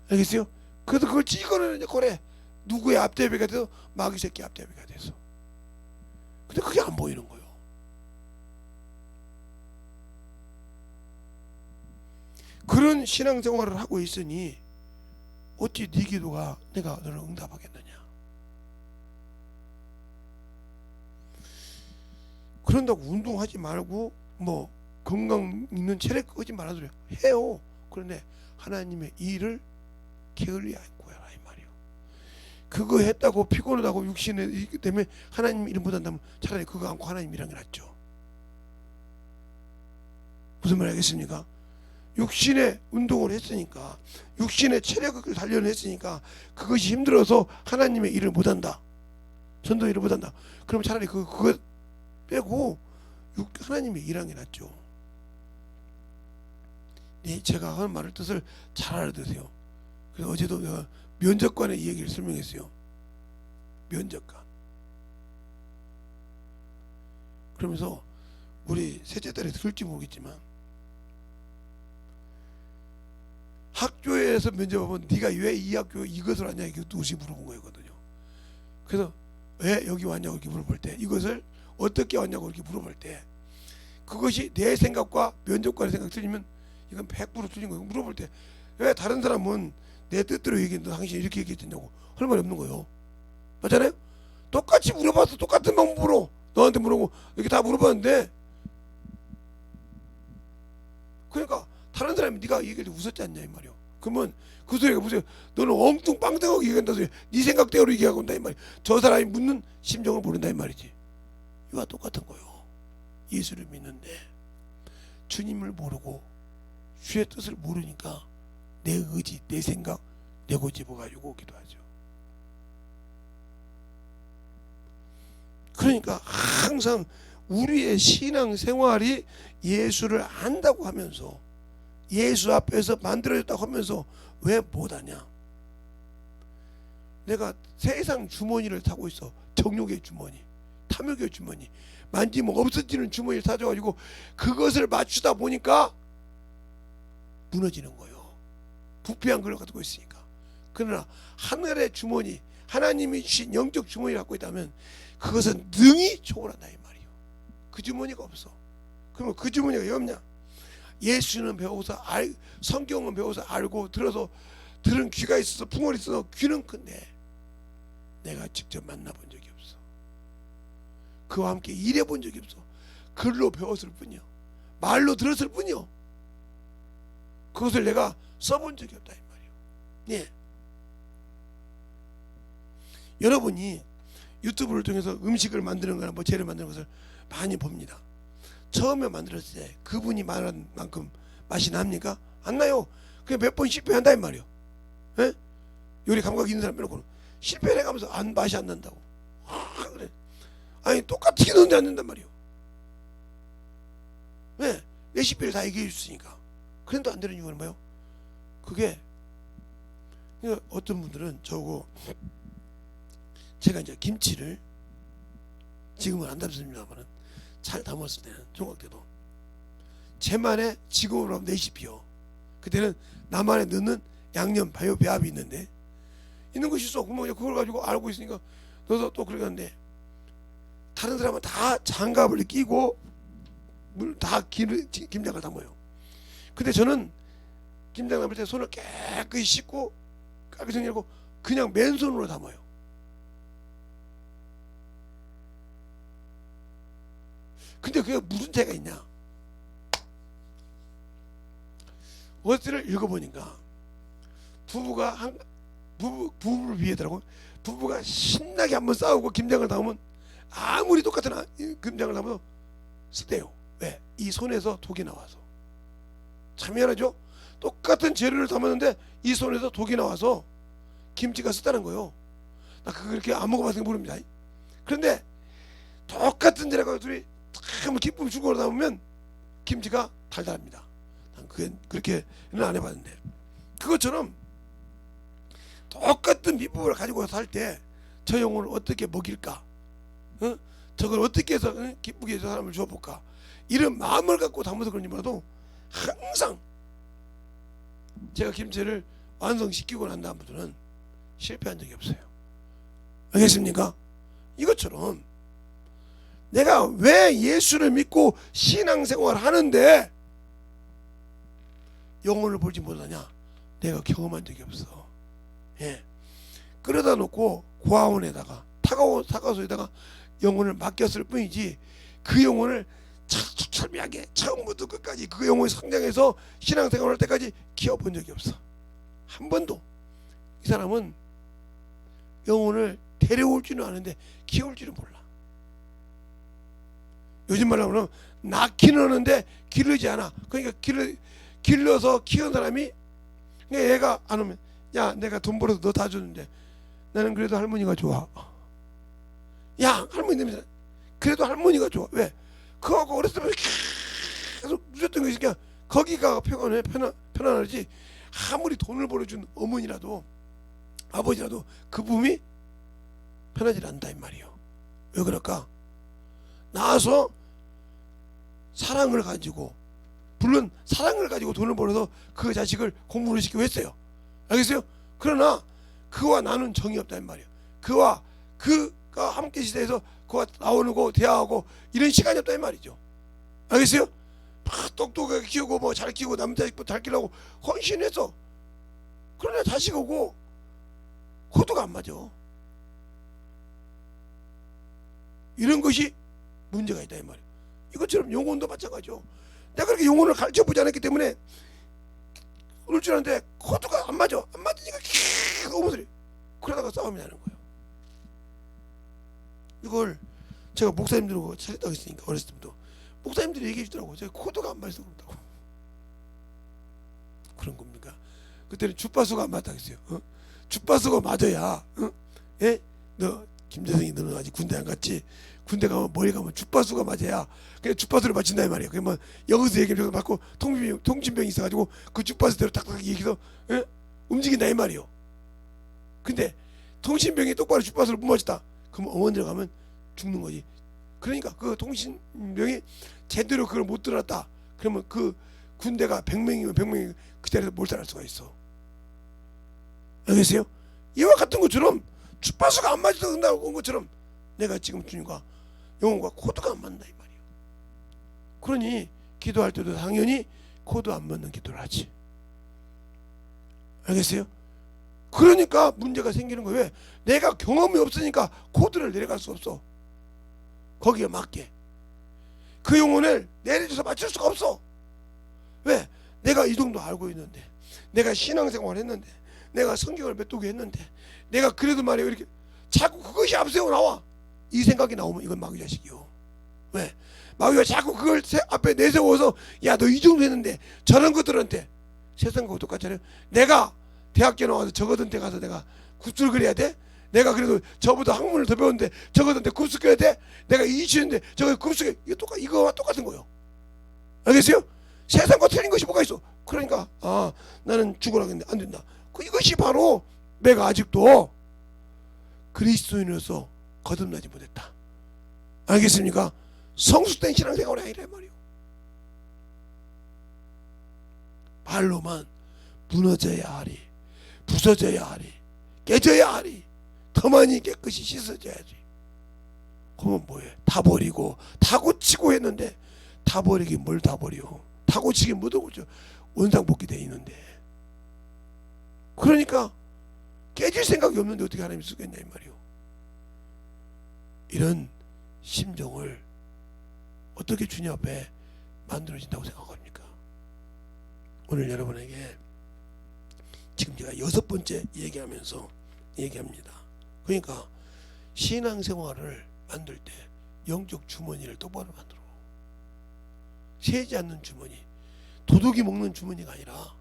알겠어요? 그래서 그걸 찍어내는 거래. 누구의 앞대비가 돼서 마귀 새끼 앞대비가 돼서. 근데 그게 안 보이는 거예요. 그런 신앙생활을 하고 있으니 어찌 네 기도가 내가 너를 응답하겠느냐. 그런다고 운동하지 말고 뭐 건강 있는 체력 끄지 말아 소리야. 해요. 그런데 하나님의 일을 게을리 않고 해라 이 말이요. 그거 했다고 피곤하다고 육신에 있기 때문에 하나님 일을 못한다면 차라리 그거 안고 하나님 일하는 게 낫죠. 무슨 말 알겠습니까? 육신의 운동을 했으니까, 육신의 체력을 단련했으니까 그것이 힘들어서 하나님의 일을 못한다, 전도 일을 못한다. 그럼 차라리 그거 빼고 하나님의 일하는 게 낫죠. 네, 제가 하는 말을 뜻을 잘 알아두세요. 그래서 어제도 내가 면접관의 이 얘기를 설명했어요. 면접관. 그러면서 우리 셋째 딸이 들을지 모르겠지만, 학교에서 면접하면 네가 왜 이 학교에 이것을 왔냐 이렇게 누시 물어본 거거든요. 그래서 왜 여기 왔냐고 이렇게 물어볼 때, 이것을 어떻게 왔냐고 이렇게 물어볼 때, 그것이 내 생각과 면접관의 생각 틀리면 이건 100% 틀린 거예요. 물어볼 때 왜 다른 사람은 내 뜻대로 얘기했는데 당신이 이렇게 얘기했냐고 할 말이 없는 거예요. 맞잖아요? 똑같이 물어봐서 똑같은 방법으로 너한테 물어보고 이렇게 다 물어봤는데, 그러니까 다른 사람이 네가 얘기할 때 웃었지 않냐 이 말이야. 그러면 그 소리가 무슨, 너는 엉뚱빵땅하게 얘기한다 소리, 네 생각대로 얘기하고 온다 이 말이야. 저 사람이 묻는 심정을 모른다 이 말이지. 이와 똑같은 거요. 예수를 믿는데 주님을 모르고 주의 뜻을 모르니까 내 의지, 내 생각, 내 고집을 가지고 기도하죠. 그러니까 항상 우리의 신앙 생활이 예수를 안다고 하면서, 예수 앞에서 만들어졌다고 하면서 왜 못하냐? 내가 세상 주머니를 타고 있어. 정욕의 주머니, 탐욕의 주머니, 만지면 없어지는 주머니를 타줘가지고 그것을 맞추다 보니까 무너지는 거예요. 부패한 걸 가지고 있으니까. 그러나 하늘의 주머니, 하나님이 주신 영적 주머니를 갖고 있다면 그것은 능히 초월한다 이 말이에요. 그 주머니가 없어. 그러면 그 주머니가 왜 없냐? 예수는 배워서 성경은 배워서 알고 들어서 들은 귀가 있어서 풍월이 있어서 귀는 큰데 내가 직접 만나본 적이 없어. 그와 함께 일해본 적이 없어. 글로 배웠을 뿐이요, 말로 들었을 뿐이요, 그것을 내가 써본 적이 없다 이 말이에요. 예. 여러분이 유튜브를 통해서 음식을 만드는 거나 뭐 재료 만드는 것을 많이 봅니다. 처음에 만들었을 때 그분이 말한 만큼 맛이 납니까? 안 나요. 그냥 몇 번 실패한다 이 말이에요. 예? 요리 감각 있는 사람 빼놓고는 실패를 해가면서 맛이 안 난다고. 그래. 아니 똑같이 넣는데 안 된단 말이에요. 왜? 레시피를 다 얘기해 줬으니까. 그래도 안 되는 이유는 뭐예요? 그게, 그러니까 어떤 분들은 저거, 제가 이제 김치를 지금은 안 담습니다만은 잘 담았을 때는 중학 때도 제만의 지금으로 하면 레시피요. 그때는 나만의 넣는 양념 배합이 있는데, 있는 것이 있어. 그러면 그걸 가지고 알고 있으니까 넣어서 또 그렇게 하는데, 다른 사람은 다 장갑을 끼고 물 다 김장을 담아요. 근데 저는 김장 담을 때 손을 깨끗이 씻고 깨끗이 정리하고 그냥 맨손으로 담아요. 근데 그게 무슨 차이가 있냐? 어디를 읽어보니까 부부를 비하더라고. 부부가 신나게 한번 싸우고 김장을 담으면 아무리 똑같은 김장을 담아도 쓰대요. 왜? 이 손에서 독이 나와서. 참 미안하죠? 똑같은 재료를 담았는데 이 손에서 독이 나와서 김치가 쓰다는 거예요. 나 그렇게 안 먹어봤으니까 모릅니다. 그런데 똑같은 재료가 둘이 참 기쁨 주고 담으면 김치가 달달합니다. 난 그렇게는 안 해봤는데, 그것처럼 똑같은 비법을 가지고 살 때 저 영혼을 어떻게 먹일까? 저걸 어떻게 해서 기쁘게 해서 사람을 주어볼까? 이런 마음을 갖고 담아서 그런지 몰라도 항상 제가 김치를 완성시키고 난 다음부터는 실패한 적이 없어요. 알겠습니까? 이것처럼 내가 왜 예수를 믿고 신앙생활을 하는데 영혼을 보지 못하냐? 내가 경험한 적이 없어. 예. 끌어다 놓고 고아원에다가 타가소에다가 영혼을 맡겼을 뿐이지, 그 영혼을 철미하게 처음부터 끝까지 그 영혼이 성장해서 신앙생활할 때까지 키워본 적이 없어. 한 번도. 이 사람은 영혼을 데려올 줄은 아는데 키울 줄은 몰라. 요즘 말로 하면 낳기는 하는데 기르지 않아. 그러니까 길러서 키운 사람이, 그러니까 얘가 안 오면, 야 내가 돈 벌어서 너 다 주는데 나는 그래도 할머니가 좋아. 야 할머니 냄새, 그래도 할머니가 좋아. 왜? 그거하고 어렸을 때 계속 누렸던 것이니까 거기가 편안하지. 아무리 돈을 벌어준 어머니라도 아버지라도 그 부음이 편하지 않다 이 말이에요. 왜 그럴까? 나와서 사랑을 가지고, 물론 사랑을 가지고 돈을 벌어서 그 자식을 공부를 시키고 했어요. 알겠어요? 그러나 그와 나는 정이 없다 이 말이에요. 그가 함께 시대에서 그와 나오는 거 대화하고 이런 시간이 없다 이 말이죠. 알겠어요? 막 똑똑하게 키우고 뭐 잘 키우고 남 자식도 잘 키우려고 헌신해서, 그러나 자식 오고 코드가 안 맞아. 이런 것이 문제가 있다 이 말이에요. 이것처럼 영혼도 마찬가지죠. 내가 그렇게 영혼을 가르쳐보지 않았기 때문에 그럴 줄 아는데 코드가 안 맞아. 안 맞으니까 계속 오물소리. 그러다가 싸움이 나는 거예요. 이걸 제가 목사님들하고 차렸다고 했으니까 어렸을 때부터 목사님들이 얘기해 주더라고. 제가 코드가 안 맞아서 그런다고. 그런 겁니까? 그때는 주파수가 안 맞다고 했어요. 주파수가 맞아야, 예? 너 김재성이 너는 아직 군대 안 갔지? 군대 가면 머리 가면 주파수가 맞아야 그냥 주파수를 맞춘다 이 말이에요. 그러면 여기서 얘기를 받고 통신병이 있어가지고 그 주파수대로 딱딱 얘기해서, 예? 움직인다 이 말이에요. 근데 통신병이 똑바로 주파수를 못 맞췄다. 그럼 어머니를 가면 죽는 거지. 그러니까 그 통신병이 제대로 그걸 못 들었다. 그러면 그 군대가 100명이면 100명이 그 자리에서 몰살할 수가 있어. 알겠어요? 이와 같은 것처럼 주파수가 안 맞아서 그런다고 온 것처럼 내가 지금 주님과 영혼과 코드가 안 맞는다 이 말이에요. 그러니 기도할 때도 당연히 코드 안 맞는 기도를 하지. 알겠어요? 그러니까 문제가 생기는 거예요. 왜? 내가 경험이 없으니까 코드를 내려갈 수 없어. 거기에 맞게 그 영혼을 내려줘서 맞출 수가 없어. 왜? 내가 이 정도 알고 있는데, 내가 신앙생활 했는데, 내가 성경을 몇 독이 했는데, 내가 그래도 말이에요 이렇게 자꾸 그것이 앞세워 나와. 이 생각이 나오면 이건 마귀 자식이요. 왜? 마귀가 자꾸 그걸 앞에 내세워서, 야 너 이 정도 했는데 저런 것들한테, 세상과 똑같잖아요. 내가 대학교 나와서 저거한테 가서 내가 굿을 그려야 돼? 내가 그래도 저보다 학문을 더 배웠는데 저거한테 굿을 그려야 돼? 내가 이치는데 저거 굿을, 이거와 똑같은 거예요. 알겠어요? 세상과 틀린 것이 뭐가 있어? 그러니까 나는 죽으라겠는데 안 된다. 이것이 바로 내가 아직도 그리스도인으로서 거듭나지 못했다. 알겠습니까? 성숙된 신앙생활이 아니라 말이에요. 말로만 무너져야 하리, 부서져야 하리, 깨져야 하리, 더 많이 깨끗이 씻어져야지. 그러면 뭐해? 다 버리고 다 고치고 했는데, 다 버리긴 뭘 다 버려. 다 고치긴 못 하고 원상복귀 돼 있는데. 그러니까 깨질 생각이 없는데 어떻게 하나님이 쓰겠냐 이 말이요. 이런 심정을 어떻게 주님 앞에 만들어진다고 생각합니까? 오늘 여러분에게 지금 제가 6번째 얘기하면서 얘기합니다. 그러니까 신앙생활을 만들 때 영적 주머니를 똑바로 만들어. 세지 않는 주머니, 도둑이 먹는 주머니가 아니라,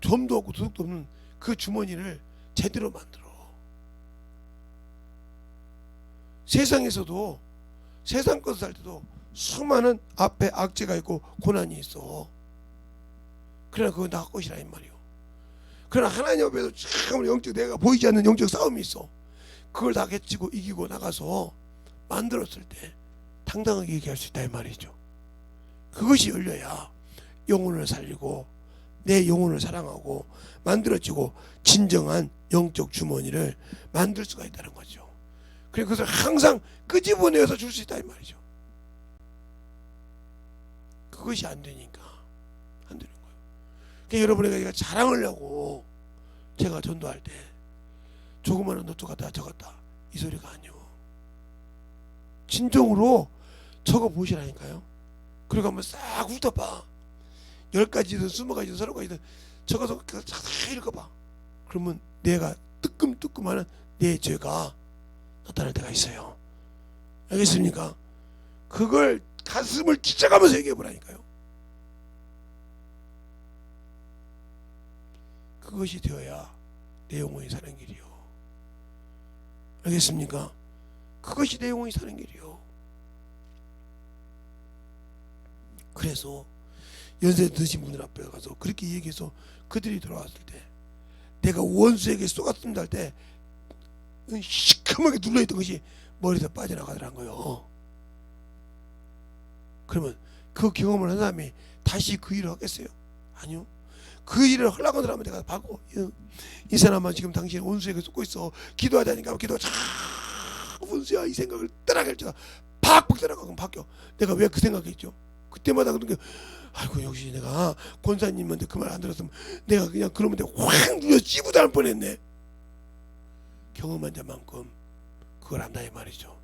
점도 없고 도둑도 없는 그 주머니를 제대로 만들어. 세상에서도, 세상 것을 살 때도 수많은 앞에 악재가 있고 고난이 있어. 그러나 그건 나 것이라 이 말이요. 그러나 하나님 앞에서 참 내가 보이지 않는 영적 싸움이 있어. 그걸 다 깨치고 이기고 나가서 만들었을 때 당당하게 얘기할 수 있다 이 말이죠. 그것이 열려야 영혼을 살리고 내 영혼을 사랑하고 만들어지고 진정한 영적 주머니를 만들 수가 있다는 거죠. 그래서 그것을 항상 끄집어내서 줄 수 있다 이 말이죠. 그것이 안 되니까 안 되는 거예요. 그러니까 여러분에게 자랑하려고 제가 전도할 때 조그마한 노트 갖다 적었다 이 소리가 아니요. 진정으로 적어 보시라니까요. 그리고 한번 싹 훑어봐. 10가지든 20가지든 30가지든 적어서 다 읽어봐. 그러면 내가 뜨끔뜨끔하는 내 죄가 나타날 때가 있어요. 알겠습니까? 그걸 가슴을 찢어가면서 얘기해보라니까요. 그것이 되어야 내 영혼이 사는 길이요. 알겠습니까? 그것이 내 영혼이 사는 길이요. 그래서 연세 드신 분들 앞에 가서 그렇게 얘기해서 그들이 돌아왔을 때 내가 원수에게 쏘갔습니다 할 때 시커멓게 눌러있던 것이 머리에서 빠져나가더란 거예요. 그러면 그 경험을 한 사람이 다시 그 일을 하겠어요? 아니요. 그 일을 하려고 하는 사람은 내가 봐고, 이 사람은 지금 당신 원수에게 쏟고 있어. 기도하자니까 기도가 참 원수야 이 생각을 떠나게 할지다 팍팍 떠나가면 바뀌어. 내가 왜 그 생각했죠? 그때마다 그런 게 아이고 역시 내가 권사님한테 그 말 안 들었으면 내가 그냥 그러면 확 눌려 찌부도 할 뻔했네. 경험한 자만큼 그걸 안다 이 말이죠.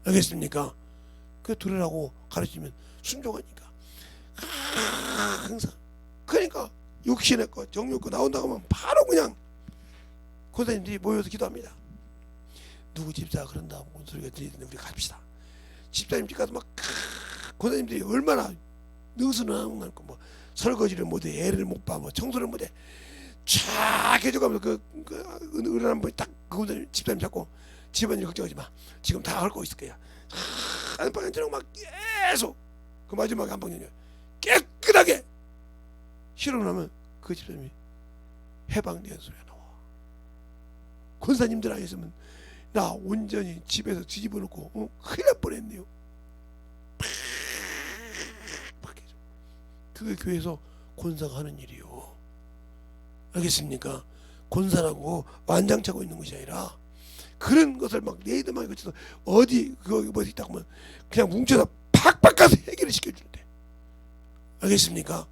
알겠습니까? 그 들으라고 가르치면 순종하니까 항상. 그러니까 육신의 것 정욕 것 나온다고 하면 바로 그냥 권사님들이 모여서 기도합니다. 누구 집사가 그런다 뭔 소리가 들리던데 우리 갑시다. 집사님 집 가서 막 권사님들이 얼마나 능수능한 거 뭐 설거지를 못해 애를 못 봐 뭐 청소를 못해 쫙 해줘가면서 은은한 분이 딱 그 집사님 잡고 집안일 걱정하지 마 지금 다 할 거 있을 거야. 안방에는 막 계속 그 마지막에 안방에 깨끗하게 실험을 하면 그 집사님이 해방된 소리가 나와. 권사님들 안 있으면 나 온전히 집에서 뒤집어 놓고 큰일 날 뻔했네요. 그게 교회에서 권사가 하는 일이요. 알겠습니까? 권사라고 완장차고 있는 것이 아니라 그런 것을 막 네이드만 거쳐서 어디 그거 뭐 있다고 하면 그냥 뭉쳐서 팍팍 가서 해결을 시켜주는데. 알겠습니까?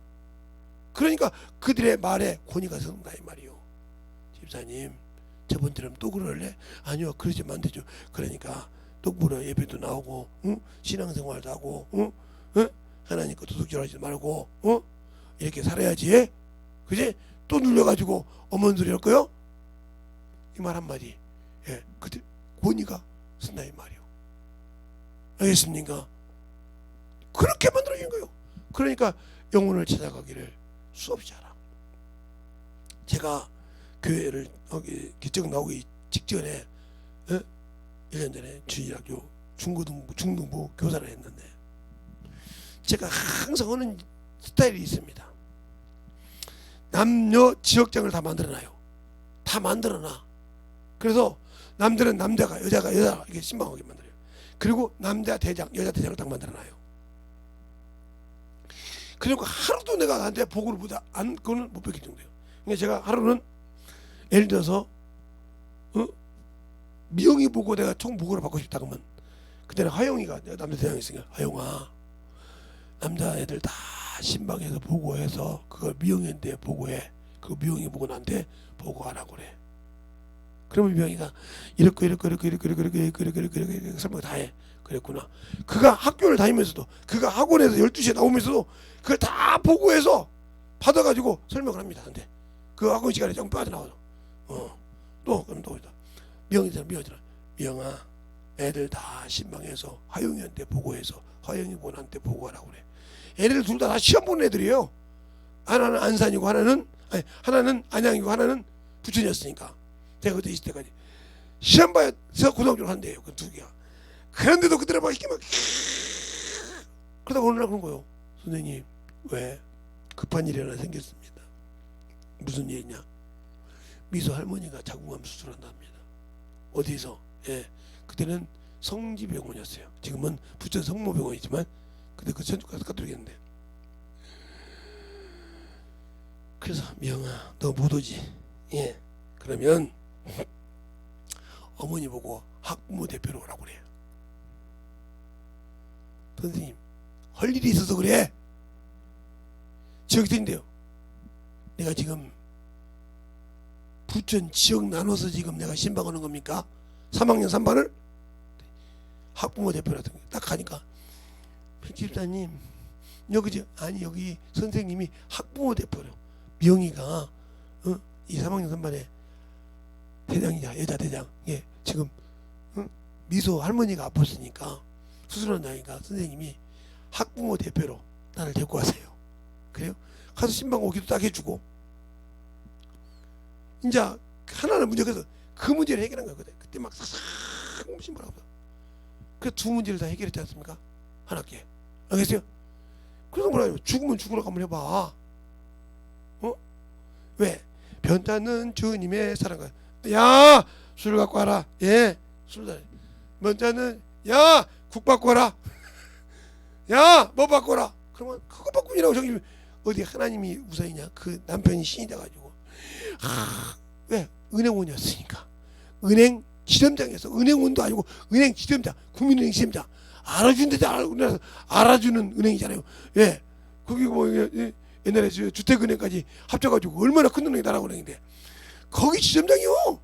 그러니까 그들의 말에 권위가 선다 이 말이요. 집사님 저번처럼 또 그럴래? 아니요 그러시면 안 되죠. 그러니까 똑부러 예배도 나오고 신앙생활도 하고 하나님 거 도둑질 하지 말고 이렇게 살아야지. 그지? 또 눌려가지고 어머니 소리 할 거요? 이 말 한마디 그들 권위가 쓴다 이 말이요. 알겠습니까? 그렇게 만들어진 거예요. 그러니까 영혼을 찾아가기를 수없이 하라. 제가 교회를 개척 나오기 직전에 1년 전에 주일학교 중등부 교사를 했는데 제가 항상 하는 스타일이 있습니다. 남녀 지역장을 다 만들어놔요. 다 만들어놔. 그래서 남들은 남자가 여자가 여자 이렇게 신방하게 만들어요. 그리고 남자 대장 여자 대장을 딱 만들어놔요. 그러니까 하루도 내가 나한테 보고를 보다 안 그거는 못 뵙길 정도예요. 그러니까 제가 하루는 예를 들어서 미영이 보고 내가 총 보고를 받고 싶다 그러면 그때는 하영이가 남자 대장이 있으니까 하영아 남자 애들 다 신방에서 보고해서 그걸 미영이한테 보고해. 그 미영이 보고 나한테 보고하라고 그래. 그러면 미영이가 이렇게 설명 다 해. 그랬구나. 그가 학교를 다니면서도 그가 학원에서 12시에 나오면서도 그걸 다 보고해서 받아가지고 설명을 합니다. 근데 그 학원 시간에 좀 빠져나와서 또 그럼 또 미영아 애들 다 신방에서 하영이한테 보고해서 하영이 보고 나한테 보고하라고 그래. 애들 둘 다 시험 보는 애들이에요. 하나는 안산이고 하나는 안양이고 하나는 부천이었으니까 제가 그때 있을 때까지 시험 봐서 고등학교를 한대요. 그 두 개가. 그런데도 그들은 막 이렇게 막 그러다 어느 날 그런 거예요. 선생님 왜 급한 일이 하나 생겼습니다. 무슨 일이냐? 미소 할머니가 자궁암 수술한답니다. 어디서? 그때는 성지병원이었어요. 지금은 부천 성모병원이지만 그때 그 전주 가서 가도록했는데. 그래서 미영아 너 못 오지? 그러면 어머니 보고 학부모 대표로 오라고 그래요. 선생님 할 일이 있어서 그래. 지역이 된대요. 내가 지금 부천 지역 나눠서 지금 내가 신방하는 겁니까? 3학년 3반을 학부모 대표라든가 딱 하니까 집사님 여기 아니 여기 선생님이 학부모 대표로 명의가 이 3학년 선반에 대장이자 여자 대장 지금 미소 할머니가 아팠으니까 수술한다니까 선생님이 학부모 대표로 나를 데리고 가세요. 그래요? 가서 신방고 기도 딱 해주고 이제 하나는 문제가 있어. 그 문제를 해결한 거거든. 그때 막 싹싹 신방하고 그 두 문제를 다 해결했지 않습니까? 한 학기에. 알겠어요? 그래서 뭐라 죽으면 죽으라고 한번 해봐. 왜? 변타는 주님의 사랑과 야! 술 갖고 와라. 예. 술 다. 먼저는 야! 국 갖고 와라. 야! 뭐 갖고 와라. 그러면 그거 바꾸이라고 저기 어디 하나님이 우선이냐? 그 남편이 신이 돼가지고 왜? 은행원이었으니까 은행 지점장에서 은행원도 아니고 은행 지점장 국민은행 지점장 알아주는 데다 알아주는 은행이잖아요. 예. 거기 뭐 옛날에 주택은행까지 합쳐가지고 얼마나 큰 은행이 나라은행인데 거기 지점장이요.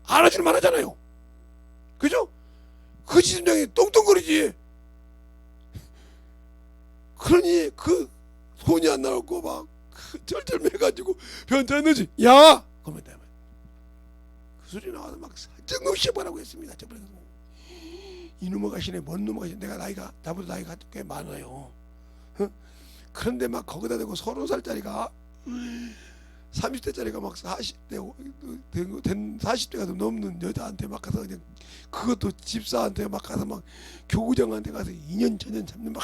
알아주는 만하잖아요. 그죠? 그 지점장이 똥똥거리지. 그러니 그 손이 안 나올 거 막 절절매가지고 변태했는지 야! 그러면 그 소리 나와서 막 사정없이 뭐라고 했습니다. 저번에 이놈의 가시네 뭔 놈의 가시네. 내가 나보다 나이가 꽤 많아요. 그런데 막 거기다 대고 30살짜리가 30대짜리가 막 40대가 넘는 여자한테 막 가서 그냥 그것도 집사한테 막 가서 막 교구장한테 가서 2년 전년 잡는 막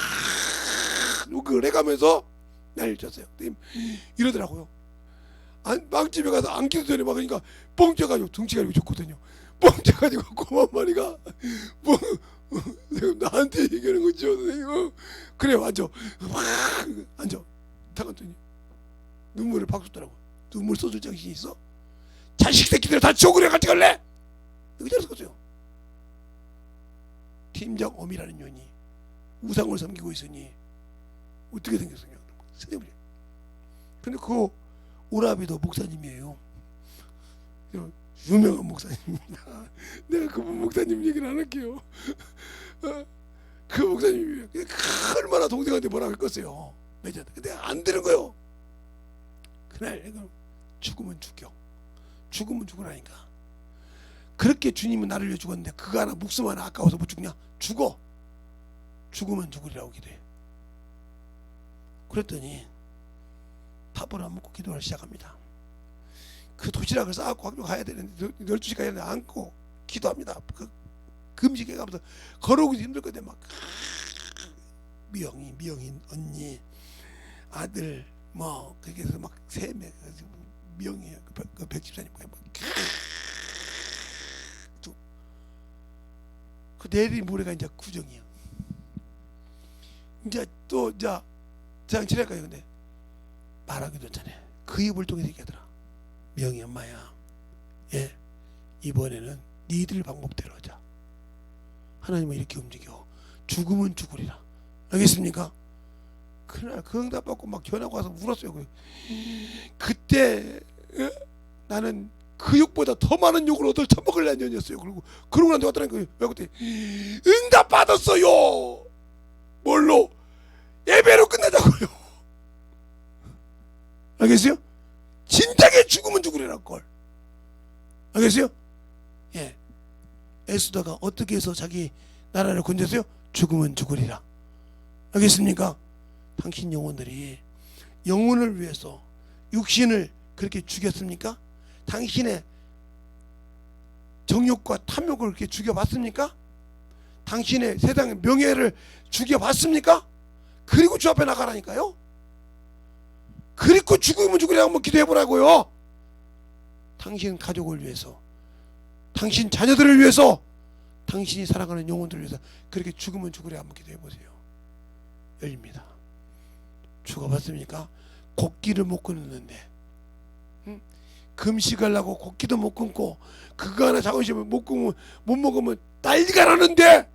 욕을 해가면서 난리를 쳤어요. 이러더라고요. 빵집에 가서 앉기도 전에 막 그러니까 뻥 쪄가지고 등치가 이렇게 좋거든요. 뻥 쪄가지고 고만 마리가 뭐 나한테 얘기하는 거죠. 그래 앉아 앉아 탁 앉더니 눈물을 팍 쏟더라고. 눈물 쏟을 정신이 있어? 자식 새끼들 다 지옥으로 같이 갈래? 여기 잘했었어요. 팀장 엄이라는 년이 우상을 섬기고 있으니 어떻게 생겼어요? 선생님. 근데 그 오라비도 목사님이에요. 유명한 목사님입니다. 내가 그분 목사님 얘기를 안 할게요. 그 목사님이 얼마나 동생한테 뭐라고 했겠어요. 매자한테. 근데 안 되는 거예요. 그날 죽으면 죽여. 죽으면 죽으라니까. 그렇게 주님은 나를 위해 죽었는데 그거 하나 목숨 하나 아까워서 못 죽냐? 죽어. 죽으면 죽으리라고 기도해. 그랬더니 밥을 안 먹고 기도를 시작합니다. 그 도시락을 싸갖고 학교 가야 되는데 12시 가야 되는데 안고 기도합니다. 그 금식해 가면서 걸어오기도 힘들거든요. 막 미영인 언니 아들 뭐 그렇게 해서 막 세 명 미영이 그 백집사님 막 그 내리 모레가 이제 구정이야. 이제 또 대장 지낼까요? 근데 말하기도 전에 그 입을 통해서 얘기하더라. 미영이 엄마야, 예, 이번에는 니들 방법대로 하자. 하나님은 이렇게 움직여. 죽으면 죽으리라. 알겠습니까? 그날 그 응답 받고 막 전화가 와서 울었어요. 그때 나는 그 욕보다 더 많은 욕을 얻을 처먹을래 년이었어요. 그리고 그러고 나한테 왔더라니까요. 그때 응답 받았어요. 뭘로? 예배로 끝나자고요. 알겠어요? 진작에 죽으면 죽으리라는 걸. 알겠어요? 예. 에스더가 어떻게 해서 자기 나라를 건졌어요? 죽으면 죽으리라. 알겠습니까? 당신 영혼들이 영혼을 위해서 육신을 그렇게 죽였습니까? 당신의 정욕과 탐욕을 그렇게 죽여봤습니까? 당신의 세상의 명예를 죽여봤습니까? 그리고 주 앞에 나가라니까요. 그리고 죽으면 죽으라고 한번 기도해보라고요. 당신 가족을 위해서, 당신 자녀들을 위해서, 당신이 사랑하는 영혼들을 위해서 그렇게 죽으면 죽으라 한번 기도해보세요. 열립니다. 죽어봤습니까? 곡기를 못 끊는데 금식하려고 곡기도 못 끊고 그거 하나 자존심을 못 먹으면 난리가 나는데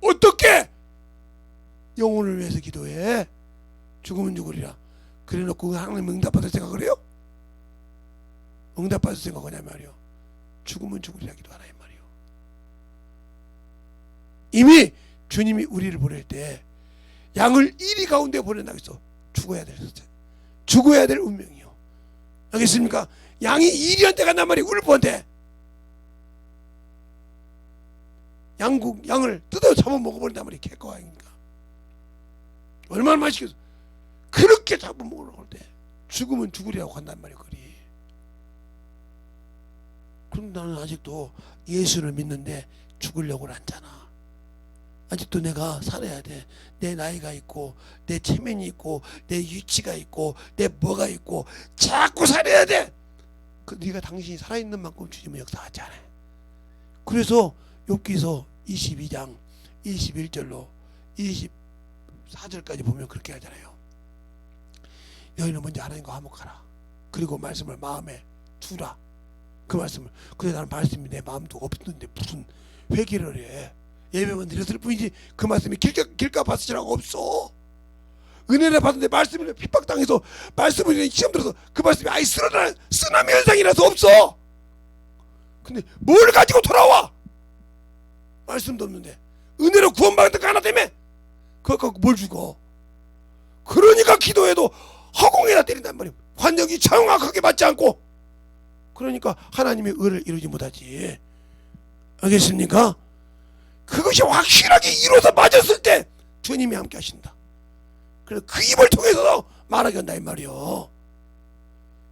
어떻게 영혼을 위해서 기도해? 죽으면 죽으리라. 그래놓고 하나님 응답받을 생각을 해요? 응답받을 생각하냐 말이요. 죽으면 죽으리라 기도하라 이 말이요. 이미 주님이 우리를 보낼 때 양을 이리 가운데 보내나겠어. 죽어야 될 운명이요. 알겠습니까? 양이 이리한테 간단 말이에요. 울보한테. 양을 뜯어 잡아 먹어버린단 말이에요. 개꺼 아닙니까? 얼마나 맛있겠어. 그렇게 잡아 먹으려고 할 때 죽으면 죽으리라고 한단 말이에요. 그리. 그럼 나는 아직도 예수를 믿는데 죽으려고는 않잖아. 아직도 내가 살아야 돼. 내 나이가 있고 내 체면이 있고 내 위치가 있고 내 뭐가 있고 자꾸 살아야 돼. 네가 당신이 살아있는 만큼 주님은 역사하지 않아요. 그래서 욥기서 22장 21절로 24절까지 보면 그렇게 하잖아요. 너희는 먼저 하나님과 화목하라. 그리고 말씀을 마음에 두라. 그 말씀을. 근데 나는 말씀이 내 마음도 없는데 무슨 회개를 해. 예배만 드렸을 뿐이지 그 말씀이 길가 받으시라고 없어. 은혜를 받는데 말씀을 핍박당해서 말씀을 시험 들어서 그 말씀이 아예 쓰나미 현상이라서 없어. 근데 뭘 가지고 돌아와? 말씀도 없는데 은혜로 구원받은 거 하나 때문에 그거 갖고 뭘 죽어. 그러니까 기도해도 허공에다 때린단 말이에요. 환경이 정확하게 맞지 않고. 그러니까 하나님의 의를 이루지 못하지. 알겠습니까? 그것이 확실하게 이루어서 맞았을 때 주님이 함께 하신다. 그래서 그 입을 통해서도 말하게 한다 이 말이요.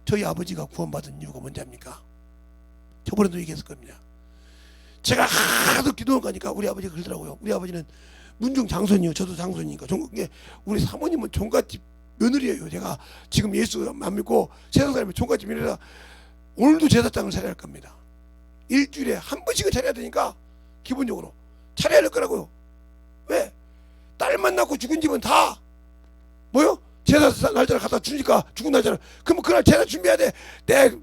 저희 아버지가 구원받은 이유가 뭔지 압니까? 저번에도 얘기했을 겁니다. 제가 하도 기도를 가니까 우리 아버지가 그러더라고요. 우리 아버지는 문중 장손이요. 저도 장손이니까. 우리 사모님은 종갓집 며느리예요. 제가 지금 예수 안 믿고 세상 살면 종갓집 며느리라 오늘도 제사장을 차려야 할 겁니다. 일주일에 한 번씩은 차려야 되니까 기본적으로 차려야 할 거라고요. 왜? 딸만 낳고 죽은 집은 다 뭐요? 제사 날짜를 갖다 주니까 죽은 날짜를. 그럼 그날 제사 준비해야 돼.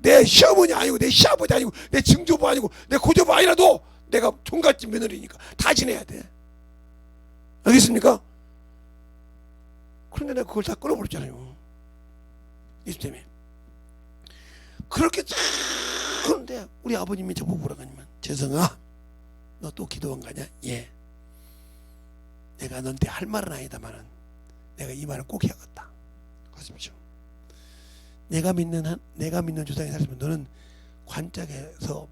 내 시어머니 아니고 내 시아버지 아니고 내 증조부 아니고 내 고조부 아니라도 내가 종갓집 며느리니까 다 지내야 돼. 알겠습니까? 그런데 내가 그걸 다 끊어버렸잖아요. 예수 때문에. 그렇게 쫙 하는데 우리 아버님이 저보고 뭐라고 하냐면 재성아 너 또 기도한 거냐? 예. 내가 너한테 할 말은 아니다마는 내가 이 말을 꼭 해야겠다. 하십시오. 내가 믿는 조상이 살았으면 너는 관짝에서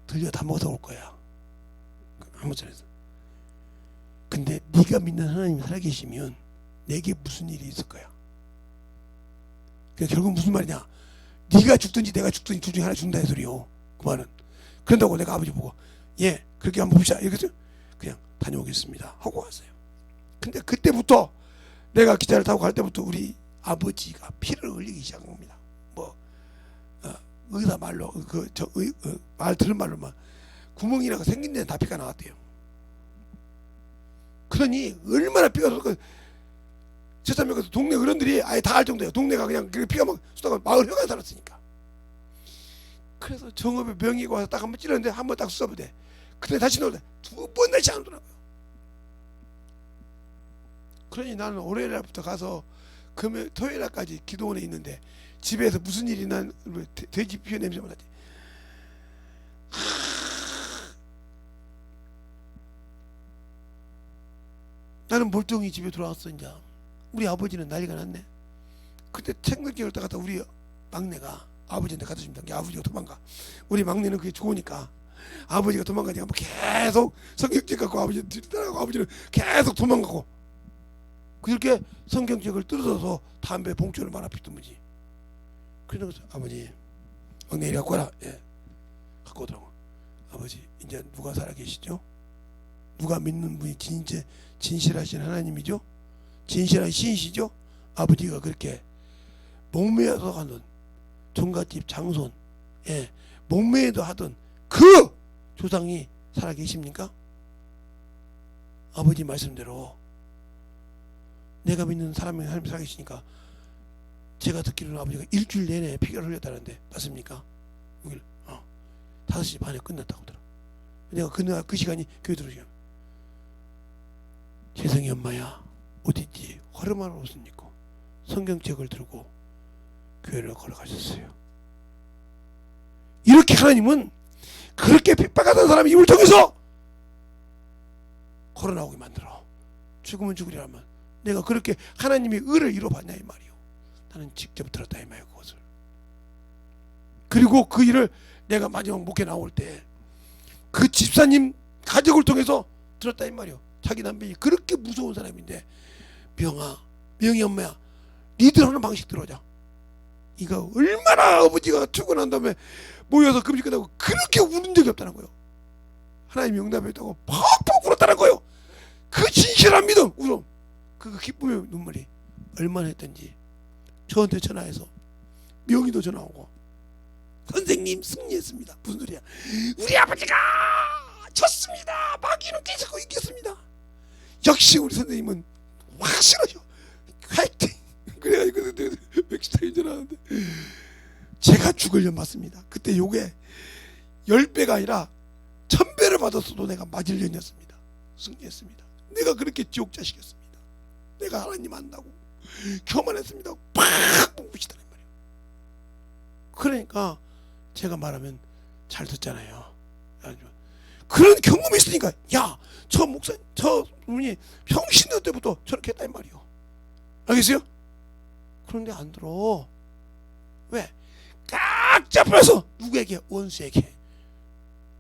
들려 다 먹어서 올 거야. 한번 전해서. 근데 네가 믿는 하나님이 살아계시면 내게 무슨 일이 있을 거야. 그러니까 결국 무슨 말이냐? 네가 죽든지 내가 죽든지 둘 중에 하나 죽는다 이 소리요. 그 말은. 그런다고 내가 아버지 보고 예 그렇게 한번 봅시다 이렇게 그냥 다녀오겠습니다 하고 왔어요. 근데 그때부터 내가 기차를 타고 갈 때부터 우리 아버지가 피를 흘리기 시작한 겁니다. 뭐 의사 말로 말 들은 말로만 구멍이라고 생긴 데는 다 피가 나왔대요. 그러니 얼마나 피가 쏟고 세상에 동네 어른들이 아예 다 알 정도예요. 동네가 그냥 피가 막 쏟아가 마을 혀가 살았으니까. 그래서 정읍에 명의가 와서 딱 한 번 찔렀는데 한 번 딱 쏟아보대. 근데 다시 나오대. 두 번 다시 안 오더라고요. 그러니 나는 월요일날부터 가서 토요일날까지 기도원에 있는데 집에서 무슨 일이 난 돼지 피 냄새만 나지. 나는 멀쩡히 집에 돌아왔어. 이제 우리 아버지는 난리가 났네. 그때 생각기를 갖다 우리 막내가 아버지한테 갖다 줍니다. 아버지가 도망가. 우리 막내는 그게 좋으니까 아버지가 도망가니까 계속 성경책 갖고 아버지를 따라가고 아버지는 계속 도망가고 그렇게 성경책을 뜯어서 담배 봉투를 말아 피우든지. 그래서 아버지 막내 이리 갖고 와라. 예. 갖고 오더라고. 아버지 이제 누가 살아계시죠? 누가 믿는 분이 진실하신 하나님이죠? 진실한 신이시죠? 아버지가 그렇게 목매어서 하던 종갓집 장손, 예, 목매에도 하던 그 조상이 살아계십니까? 아버지 말씀대로 내가 믿는 사람이 하나님 살아계시니까 제가 듣기로는 아버지가 일주일 내내 피가 흘렸다는데 맞습니까? 5시 반에 끝났다고 하더라. 내가 그 시간이 교회 들어오시면 재성이 엄마야 어디있지? 화름한 옷을 입고 성경책을 들고 교회를 걸어가셨어요. 이렇게 하나님은 그렇게 핍박하던 사람의 입을 통해서 걸어나오게 만들어. 죽으면 죽으리라면 내가 그렇게 하나님의 의를 이뤄봤냐 이 말이요. 나는 직접 들었다 이 말이요. 그것을. 그리고 그 일을 내가 마지막 목회 나올 때 그 집사님 가족을 통해서 들었다 이 말이요. 자기 남편이 그렇게 무서운 사람인데, 명희 엄마야, 니들 하는 방식 들어오자. 이거 얼마나 아버지가 죽고 난 다음에 모여서 금식 끝나고 그렇게 우는 적이 없다는 거예요. 하나님이 응답했다고 팍팍 울었다는 거예요. 그 진실한 믿음, 울음, 그 기쁨의 눈물이 얼마나 했던지 저한테 전화해서, 명희도 전화 오고, 선생님 승리했습니다. 무슨 소리야? 우리 아버지가 졌습니다. 마귀는 깨지고 이겼습니다. 역시 우리 선생님은 확실하죠. 화이팅. 그래가지고 백스타일 전화하는데 제가 죽을 년 맞습니다. 그때 요게 10배가 아니라 1000배를 받았어도 내가 맞을 년이었습니다. 승리했습니다. 내가 그렇게 지옥 자식이었습니다. 내가 하나님 안다고 교만했습니다. 팍 뽕부시더란 말이에요. 그러니까 제가 말하면 잘 듣잖아요. 그런 경험이 있으니까, 야, 저 목사, 저 분이 평신도 때부터 저렇게 했단 말이에요. 알겠어요? 그런데 안 들어. 왜? 깍 잡혀서 누구에게? 원수에게.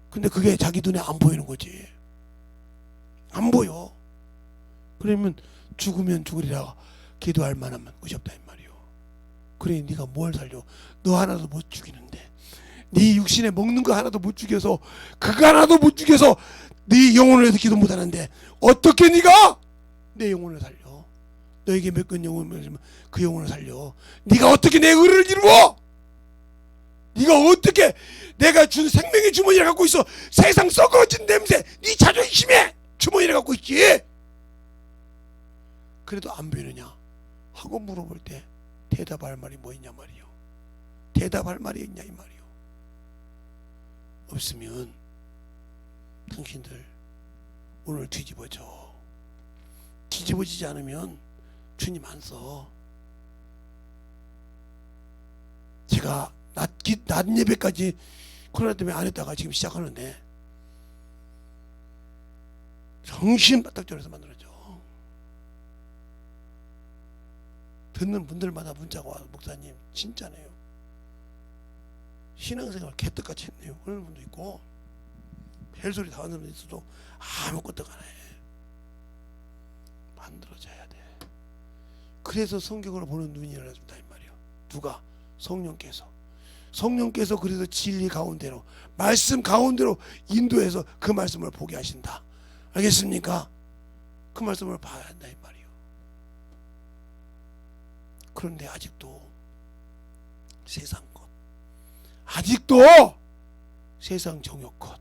근데 그게 자기 눈에 안 보이는 거지. 안 보여. 그러면 죽으면 죽으리라 기도할 만하면 것이 없다 이 말이요. 그래, 네가 뭘 살려? 너 하나도 못 죽이는데, 네 육신에 먹는 거 하나도 못 죽여서, 그거 하나도 못 죽여서 네 영혼을 위해서 기도 못하는데 어떻게 네가 내 영혼을 살려? 너에게 맡긴 영혼을, 그 영혼을 살려. 네가 어떻게 내 의를 이루어? 네가 어떻게 내가 준 생명의 주머니를 갖고 있어? 세상 썩어진 냄새, 네 자존심에 주머니를 갖고 있지. 그래도 안 보이느냐 하고 물어볼 때 대답할 말이 뭐 있냐 말이요. 대답할 말이 있냐 이 말이요. 없으면 당신들 오늘 뒤집어져. 뒤집어지지 않으면 주님 안 써. 제가 낮 예배까지 코로나 때문에 안 했다가 지금 시작하는데 정신 바짝 차려서 만들어져. 듣는 분들마다 문자가 와서, 목사님 진짜네요. 신앙생활 개떡같이 했네요. 그런 분도 있고, 벨소리 다 하는 분도 있어도 아무것도 안 해. 만들어져야 돼. 그래서 성경을 보는 눈이 열려준다 이 말이에요. 누가? 성령께서 그래서 진리 가운데로, 말씀 가운데로 인도해서 그 말씀을 보게 하신다. 알겠습니까? 그 말씀을 봐야 한다 이 말이에요. 그런데 아직도 세상 것, 아직도 세상 정욕 것,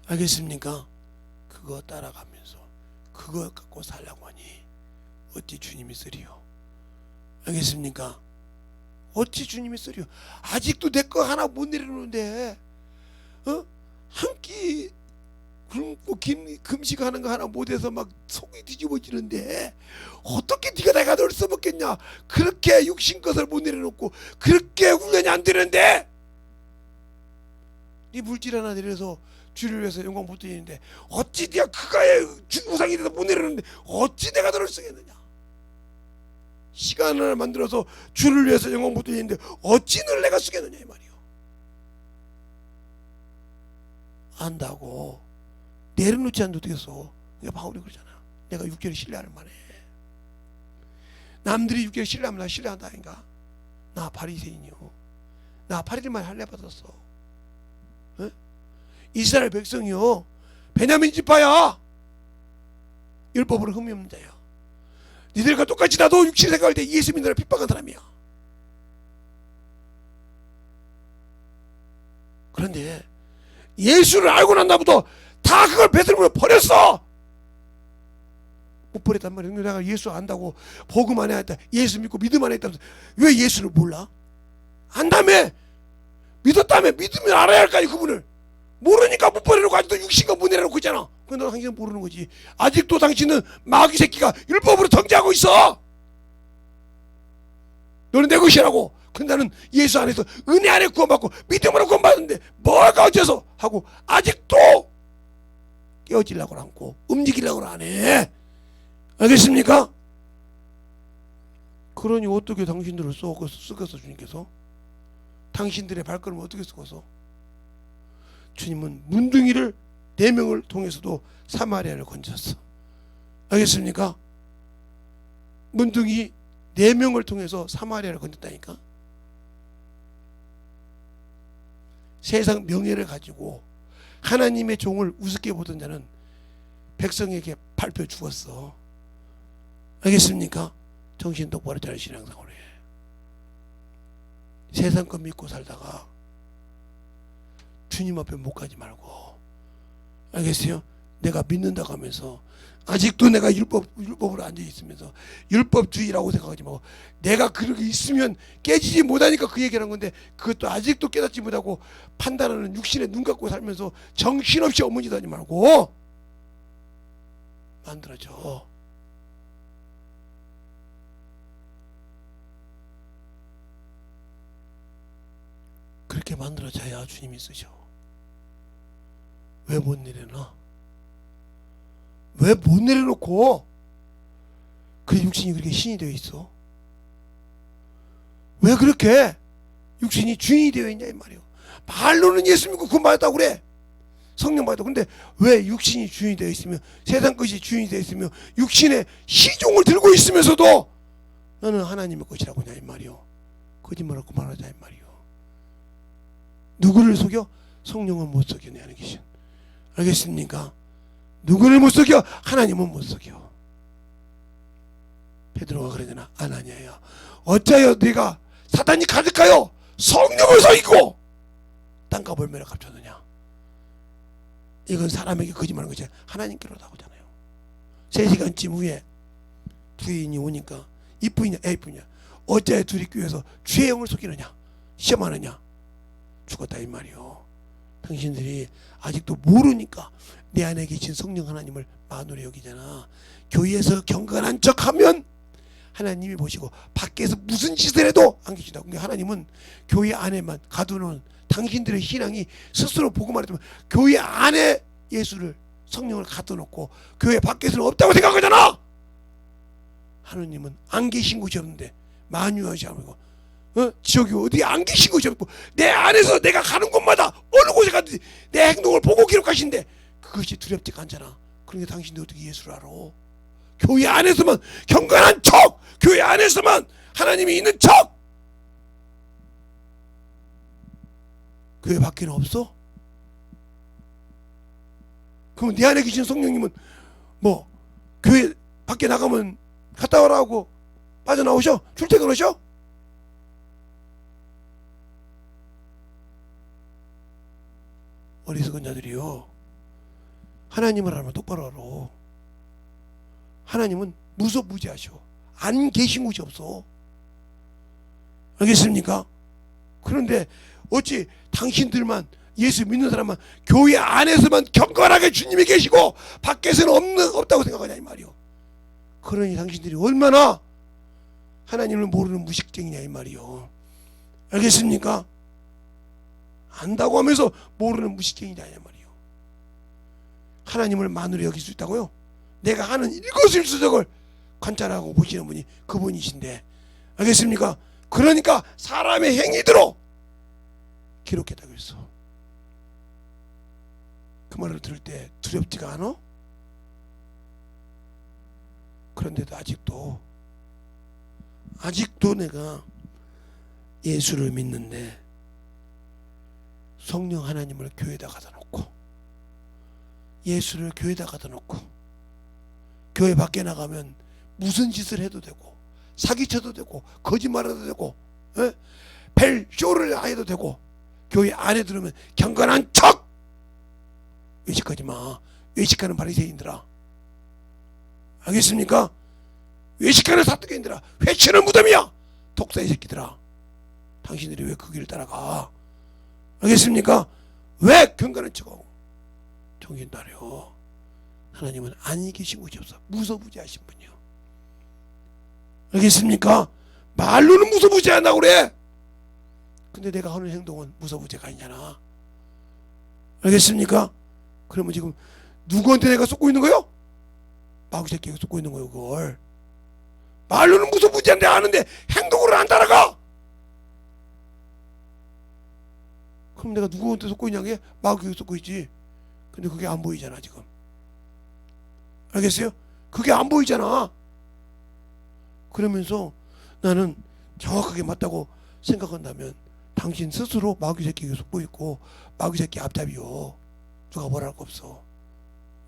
알겠습니까? 그거 따라가면서 그거 갖고 살라고 하니 어찌 주님이 쓰리요? 알겠습니까? 어찌 주님이 쓰리요? 아직도 내 거 하나 못 내려놓는데, 한 끼 굶고 금식하는 거 하나 못해서 막 속이 뒤집어지는데 어떻게 네가 내가 널 써먹겠냐? 그렇게 육신 것을 못 내려놓고 그렇게 훈련이 안 되는데, 네 물질 하나 내려서 주를 위해서 영광 못 드리는데 어찌 네가 그가의 우상이 돼서 못 내려놓는데 어찌 내가 너를 쓰겠느냐? 시간을 만들어서 주를 위해서 영광 못 드리는데 어찌 널 내가 쓰겠느냐 이 말이요. 안다고 내려놓지 않는데 어떻게 써? 그러니까 바울이 그러잖아. 내가 6개월 신뢰할 만해. 남들이 6개월 신뢰하면 나 신뢰한다 아닌가? 나 바리새인이요. 나 8일만 할례 받았어. 에? 이스라엘 백성이요, 베냐민 지파야. 율법으로 흠이 없는 자야. 니들과 똑같이 나도 육신 생각할 때 예수 믿는 나를 핍박한 사람이야. 그런데 예수를 알고 난 다음부터 다 그걸 배설물로 버렸어. 못 버렸단 말이야. 내가 예수 안다고 복음 안에 했다, 예수 믿고 믿음 안에 했다면서 왜 예수를 몰라? 안다며. 믿었다며. 믿으면 알아야 할 거 아니야. 그분을 모르니까 못 버리려고 아직도 육신과 못 내려놓고 있잖아. 그건 너 당신은 모르는 거지. 아직도 당신은 마귀 새끼가 율법으로 통제하고 있어. 너는 내 것이라고. 근데 나는 예수 안에서 은혜 안에 구원받고 믿음으로 구원받는데 뭐가 어째서 하고 아직도 깨어지려고 안 하고 움직이려고 안 해. 알겠습니까? 그러니 어떻게 당신들을 썩어서 주님께서 당신들의 발걸음을 어떻게 썩어서 주님은 문둥이를 4명을 통해서도 사마리아를 건졌어. 알겠습니까? 문둥이 4명을 통해서 사마리아를 건졌다니까. 세상 명예를 가지고 하나님의 종을 우습게 보던 자는 백성에게 밟혀 죽었어. 알겠습니까? 정신 똑바로 차려 신앙생활을 해. 세상 것 믿고 살다가 주님 앞에 못 가지 말고, 알겠어요? 내가 믿는다고 하면서 아직도 내가 율법으로 앉아있으면서 율법주의라고 생각하지 말고, 내가 그렇게 있으면 깨지지 못하니까 그 얘기를 한 건데, 그것도 아직도 깨닫지 못하고 판단하는 육신에 눈 감고 살면서 정신없이 어머니 하지 말고 만들어줘. 그렇게 만들어져야 주님이 쓰셔. 왜 못 내려놔? 왜 못 내려놓고 그 육신이 그렇게 신이 되어 있어? 왜 그렇게 육신이 주인이 되어 있냐 이 말이에요. 말로는 예수 믿고 구원 받았다고 그래. 성령 받았다고. 근데 왜 육신이 주인이 되어 있으며 세상 것이 주인이 되어 있으며 육신의 시종을 들고 있으면서도 너는 하나님의 것이라고 하냐 이 말이요. 거짓말하고 말하자 이 말이요. 누구를 속여? 성령은 못 속여 내 안에 계신. 알겠습니까? 누구를 못 속여? 하나님은 못 속여. 베드로가 그러잖아. 아나니아야, 어찌하여 네가 사단이 가득하여 성령을 속이고 땅과 볼매를 감췄느냐. 이건 사람에게 거짓말하는 것이 하나님께로다 하잖아요. 3시간쯤 후에 부인이 오니까 이쁘냐 애이쁘냐 어찌하여 둘이 교회에서 주의 영을 속이느냐 시험하느냐. 죽었다 이 말이요. 당신들이 아직도 모르니까 내 안에 계신 성령 하나님을 만으로 여기잖아. 교회에서 경건한 척하면 하나님이 보시고 밖에서 무슨 짓을 해도 안 계시다. 근데 하나님은 교회 안에만 가두는 당신들의 신앙이 스스로 보고 말했지만 교회 안에 예수를 성령을 가둬놓고 교회 밖에서는 없다고 생각하잖아. 하나님은 안 계신 곳이 없는데 만유하지 않고 지옥이 어디 안 계신 곳이 없고 내 안에서 내가 가는 곳마다 어느 곳에 가든지 내 행동을 보고 기록하신데 그것이 두렵지가 않잖아. 그러니까 당신도 어떻게 예수를 알아? 교회 안에서만 경건한 척, 교회 안에서만 하나님이 있는 척. 교회 밖에는 없어? 그럼 내 안에 계신 성령님은 뭐 교회 밖에 나가면 갔다 오라고 빠져나오셔? 출퇴근하셔? 어리석은 자들이요, 하나님을 알면 똑바로 알아. 하나님은 무소부지하셔. 안 계신 곳이 없어. 알겠습니까? 그런데 어찌 당신들만 예수 믿는 사람만 교회 안에서만 경건하게 주님이 계시고 밖에서는 없다고 생각하냐 이 말이요. 그러니 당신들이 얼마나 하나님을 모르는 무식쟁이냐 이 말이요. 알겠습니까? 안다고 하면서 모르는 무식쟁이냐 이 말이요. 하나님을 만으로 여길 수 있다고요? 내가 하는 일거수일투족을 관찰하고 보시는 분이 그분이신데, 알겠습니까? 그러니까 사람의 행위대로 기록했다고 했어. 그 말을 들을 때 두렵지가 않아? 그런데도 아직도 내가 예수를 믿는데 성령 하나님을 교회에다 갖다 놓고 예수를 교회에다 갖다 놓고 교회 밖에 나가면 무슨 짓을 해도 되고 사기쳐도 되고 거짓말해도 되고 벨쇼를 해도 되고 교회 안에 들으면 경건한 척! 외식하지 마. 외식하는 바리새인들아, 알겠습니까? 외식하는 사두개인들아, 회치는 무덤이야. 독사의 새끼들아, 당신들이 왜 그 길을 따라가? 알겠습니까? 왜 경건한 척하고 정신 따려. 하나님은 안 계신 곳이 없어. 무소부지하신 분이요. 알겠습니까? 말로는 무소부지한다고 그래. 근데 내가 하는 행동은 무소부지가 아니잖아. 알겠습니까? 그러면 지금 누구한테 내가 쏟고 있는 거요? 마귀 새끼가 쏟고 있는 거요. 그걸 말로는 무소부지한데 아는데 행동으로 안 따라가. 그럼 내가 누구한테 속고 있냐게? 마귀에 속고 있지. 근데 그게 안 보이잖아 지금. 알겠어요? 그게 안 보이잖아. 그러면서 나는 정확하게 맞다고 생각한다면 당신 스스로 마귀 새끼에 속고 있고 마귀 새끼 앞잡이요. 누가 뭐라 할 거 없어.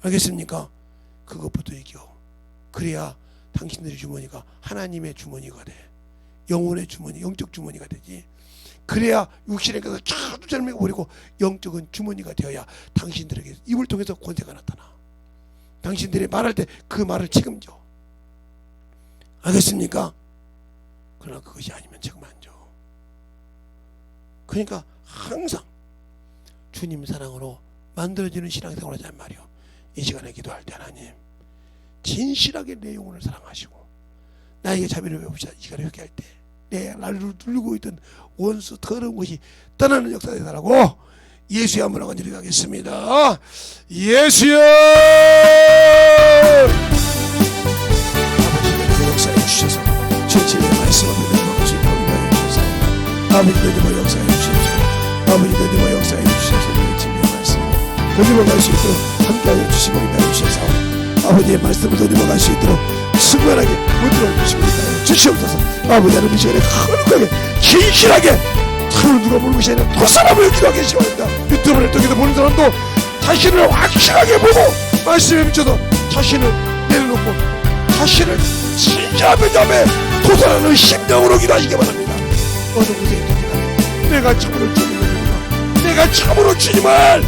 알겠습니까? 그것부터 이겨. 그래야 당신들의 주머니가 하나님의 주머니가 돼. 영혼의 주머니, 영적 주머니가 되지. 그래야 육신의 것을 쫙 쫓아내버리고 영적은 주머니가 되어야 당신들에게 입을 통해서 권세가 나타나. 당신들이 말할 때 그 말을 책임져. 알겠습니까? 그러나 그것이 아니면 책임 안 져. 그러니까 항상 주님 사랑으로 만들어지는 신앙생활을 하자는 말이요. 이 시간에 기도할 때 하나님 진실하게 내 영혼을 사랑하시고 나에게 자비를 베푸시다. 이 시간에 회개할 때 내 나를 누르고 있던 원수 더러운 것이 떠나는 역사가 되라고 예수의 한번 하고 드리겠습니다. 예수여! 아버지의 역사해 주셔서 전체의 말씀을 내려놓으시 평가해 주셔서 아버지의 역사해 주셔서 아버지의 역사해 주셔서 내 진리의 말씀을 되짚어갈 수 있도록 함께하여 주시고 있다해 주셔서 아버지의 말씀을 되짚어갈 수 있도록 승관하게 문들어 주시고 있다해 주시옵소서. 아버지 하나님 이 시간에 거룩하게 진실하게 서로 누가 보는 것이 아니라 두 사람을 기도하게 시원합니다. 유튜브를 통해서 보는 사람도 자신을 확실하게 보고 말씀에 미쳐서 자신을 내려놓고 자신을 진실하게 점에 도전하는 심령으로 기도하시기 바랍니다. 어느 곳에 있든지 내가 참으로 주님을 내가 참으로 주님을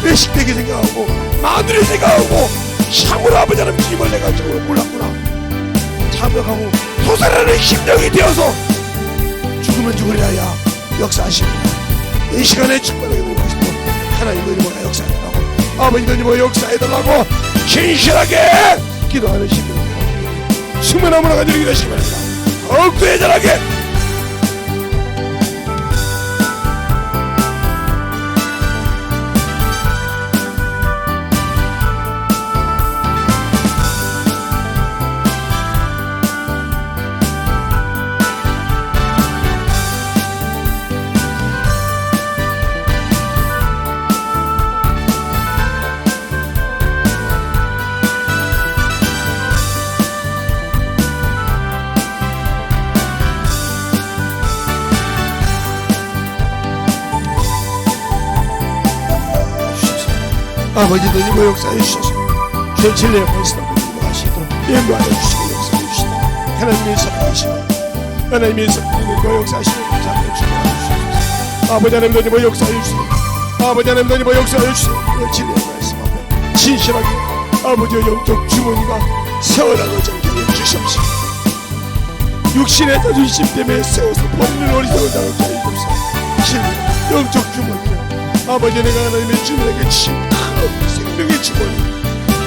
외식되게 생각하고 마누리 생각하고 참으로 아버지 하나님 주님을 내가 참으로 몰랐구나. 참여하고 도전하는 심령이 되어서 죽으면 죽으리라야 역사하십니다. 이 시간에 충만하게 누리시고 하나님 너희가 역사해달라고 아버지 너희가 역사해달라고 진실하게 기도하는 심령으로 충만함으로 가지고 계시기 바랍니다. 더욱더 애절하게 아버지 너희가 역사해 주셔서 전체의 말씀을 하시도록 예고하여 주시고 역사해 주시도록 하나님의 사랑하시고 하나님의 사랑과 역사하시고 감사하여 주시옵소서. 아버지 하나님 너희가 역사해 주시고 아버지 하나님 너희가 역사해 주시고 전체의 말씀 앞에 진실하게 아버지의 영적 주머니가 세워나가 정결해 주시옵소서. 육신의 자존심 때문에 세워서 버리는 어리석은 자를 자유롭소서. 진리 영적 주머니가 아버지 내가 하나님의 주님에게 친 생명의 주머니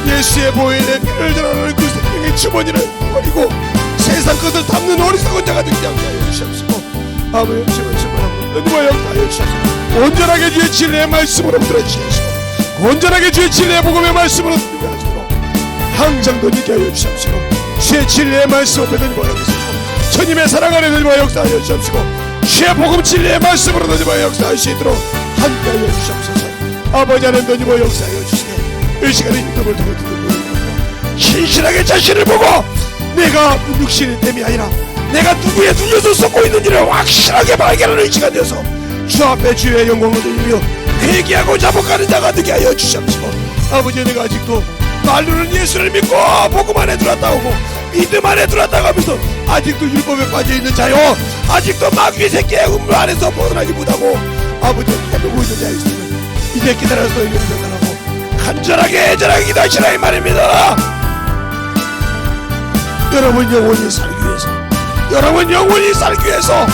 예수의 보혈에 피를 전하는 그 생명의 주머니를 버리고 세상 것을 담는 어리석은 자가 되지 않게 하여 주시옵소서. 아버지 주님을 주문하고 너희와 역사하여 주셔서 온전하게 주의 진리의 말씀으로 들어주시옵소서. 온전하게 주의 진리의 복음의 말씀으로 들어주시도록 항상 너희께 하여 주시옵소서. 주의 진리의 말씀 앞에 너희와 역사하시고 주님의 사랑 안에 너희와 역사하여 주시옵소서. 주의 복음 진리의 말씀으로 너희와 역사하시도록 함께하여 주시옵소서. 아버지 하나님 너희와 역사하여 주시되 이 시간에 유튜브를 통해 듣는 분들 신실하게 자신을 보고 내가 육신의 땜이 아니라 내가 누구에 눌려서 썩고 있는지를 확실하게 발견하는 시간 되어서 주 앞에 주의 영광을 돌리며 회개하고 자복하는 자가 되게 하여 주시옵소서. 아버지 내가 아직도 말로는 예수를 믿고 복음 안에 들어왔다고 하고 믿음 안에 들어왔다고 하면서 아직도 율법에 빠져있는 자요 아직도 마귀의 새끼의 음물 안에서 벗어나지 못하고 아버지의 해보고 있는 자가 있으면 이제 기다려서 이렇게 전달하고 간절하게 애절하게 기도하시라 이 말입니다. 여러분 영혼이 살기 위해서 여러분 영혼이 살기 위해서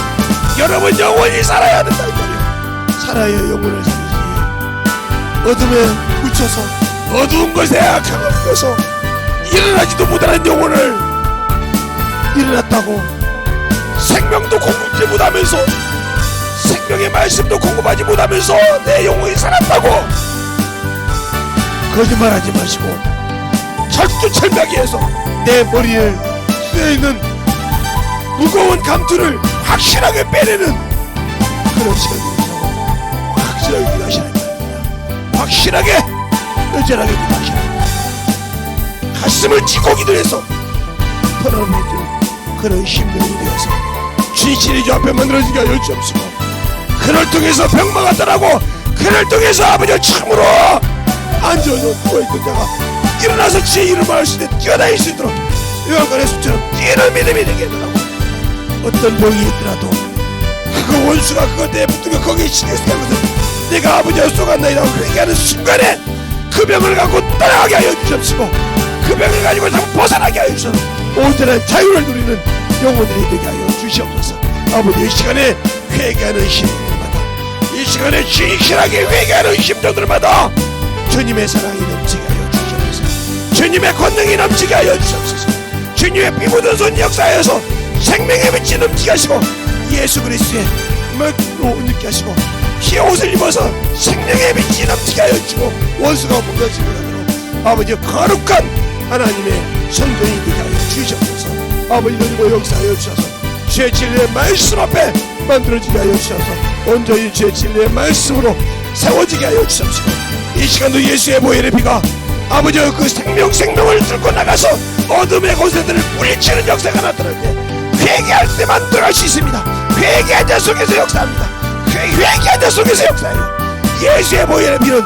여러분 영혼이 살아야 된다 이 말이에요. 살아야 영혼을 살리지. 어둠에 묻혀서 어두운 것에 악한 것에서 일어나지도 못하는 영혼을 일어났다고 생명도 공급지 못하면서 생명의 말씀도 공급하지 못하면서 내 영혼이 살았다고 거짓말하지 마시고 철두철미하게 해서 내 머리에 쓰여있는 무거운 감투를 확실하게 빼내는 그런 시간이라고 확실하게 기도하시는 겁니다. 확실하게 의절하게 기도하시는 겁니다. 가슴을 찢고 기도해서 털어내는 그런 심령이 되어서 진실이 주 앞에 만들어지게 하여 주옵시고, 그를 통해서 병마가 떠나고 그를 통해서 아버지 참으로 앉아서 누워있던 자가 일어나서 지의 이름을 말할 수 있게 뛰어다닐 수 있도록 요한관의 숲처럼 뛰는 믿음이 되게 해달라고. 어떤 병이 있더라도 그 원수가 그것 때문에 붙들고 거기에 신경쓰는 것을 내가 아버지와 쏘갔나이라고 회개하는 순간에 그 병을 갖고 떠나가게 하여 주옵시고, 그 병을 가지고 자꾸 벗어나게 하여 주옵소서. 온전한 자유를 누리는 영혼들이 되게 하여 주시옵소서. 아버지, 이 시간에 회개하는 심령들마다, 이 시간에 진실하게 회개하는 심령들마다 주님의 사랑이 넘치게 하여 주시옵소서. 주님의 권능이 넘치게 하여 주시옵소서. 주님의 피 묻은 손 역사하여서 생명의 빛이 넘치게 하시고, 예수 그리스도의 먹로 느끼게 하시고, 피의 옷을 입어서 생명의 빛이 넘치게 하여 주시고, 원수가 무너지게 하도록 아버지 거룩한 하나님의 성전이 되게 하여 주시옵소서. 아버지, 너희로 역사하여 주셔서 주의 진리의 말씀 앞에 만들어지게 하여 주셔서 온전히 주의 진리의 말씀으로 세워지게 하여 주옵시고, 이 시간도 예수의 보혈의 피가 아버지 그 생명을 들고 나가서 어둠의 곳에들을 뿌리치는 역사가 나타날 때 회개할 때만 들어갈 수 있습니다. 회개한 자 속에서 역사합니다. 회개한 자 속에서 역사해요. 예수의 보혈의 피는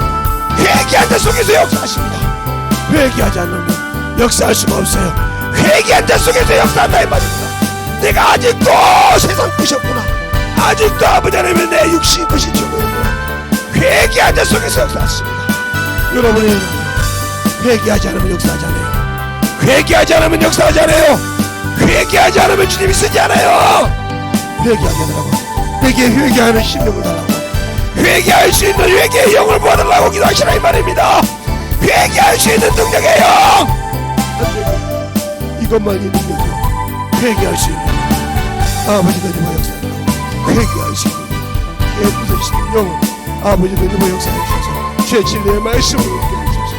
회개한 자 속에서 역사하십니다. 회개하지 않으면 역사할 수가 없어요. 회개한 자 속에서 역사한다 이 말입니다. 내가 아직도 세상 끝이었구나, 아직도 아버지 하나님의 내 육신이 끝이 죽었구나. 회개한 자 속에서 역사하십니다. 여러분이 회개하지 않으면 역사하지 않아요. 회개하지 않으면 역사하지 않아요. 회개하지 않으면 주님이 쓰지 않아요. 회개하게 하더라고. 내게 회개하는 심령을 달라고, 회개할 수 있는 회개의 영을 부어달라고 기도하시라 이 말입니다. 회개할 수 있는 능력의 영, 이것만이 능력이요. 회개할 수 있는 아버지가 주와 역사하고, 회개할 수 있는 깨부서지는 영을 아버지가 주와 역사해 주셔서 주의 진리의 말씀으로 함께 해주셔서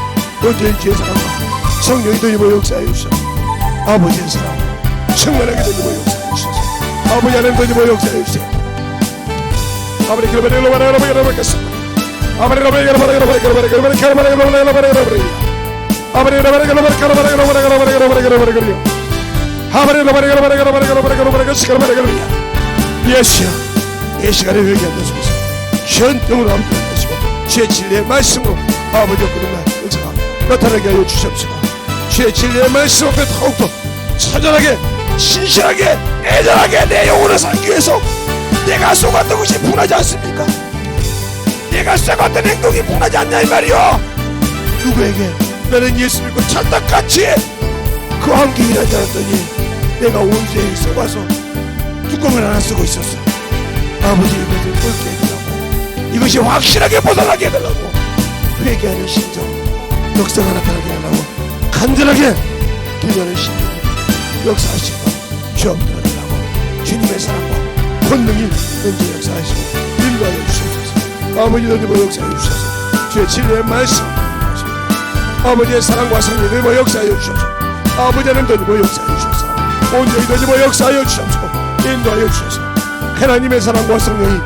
온전히 주의 사랑과 성령이 되주와 역사해 주셔서 아버지의 사랑 충만하게 되주와 역사해 주셔서 아버지 하나님 되주와 역사해 주세요. 아버지 그러면 여러분 예수여, 이 시간에 회개하는 속에서 현명으로 함께 하시고 주의 진리의 말씀으로 아버지의 그런 역사가 나타나게 하여 주시옵시고, 주의 진리의 말씀 앞에 더욱더 처절하게 신실하게 애절하게 내 영혼을 살기 위해서 내가 속았던 것이 분하지 않습니까? 내가 썩었던 행동이 분하지 않냐 이 말이요. 누구에게 나는 예수 믿고 찰떡같이 그 환경이 나지 않았더니 내가 온수에 썩어서 뚜껑을 하나 쓰고 있었어. 아버지, 이것을 꼴게 해달라고, 이것이 확실하게 벗어나게 해달라고, 회개하는 심정 역사가 나타나게 하려고 간절하게 기도하는 심정 역사하시고 주옵들어 달라고 주님의 사랑과 권능이 먼저 역사하시고 인도하여 주셔서 아버지, 너희도 역사하여 주셔서 주의 진리의 말씀 아버지의 사랑과 성령을 역사하여 주셔서 아버지 하나님 너희도 역사하여 주셔서 온전히 너희도 역사하여 주셔서 인도하여 주셔서 하나님의 사랑과 성령이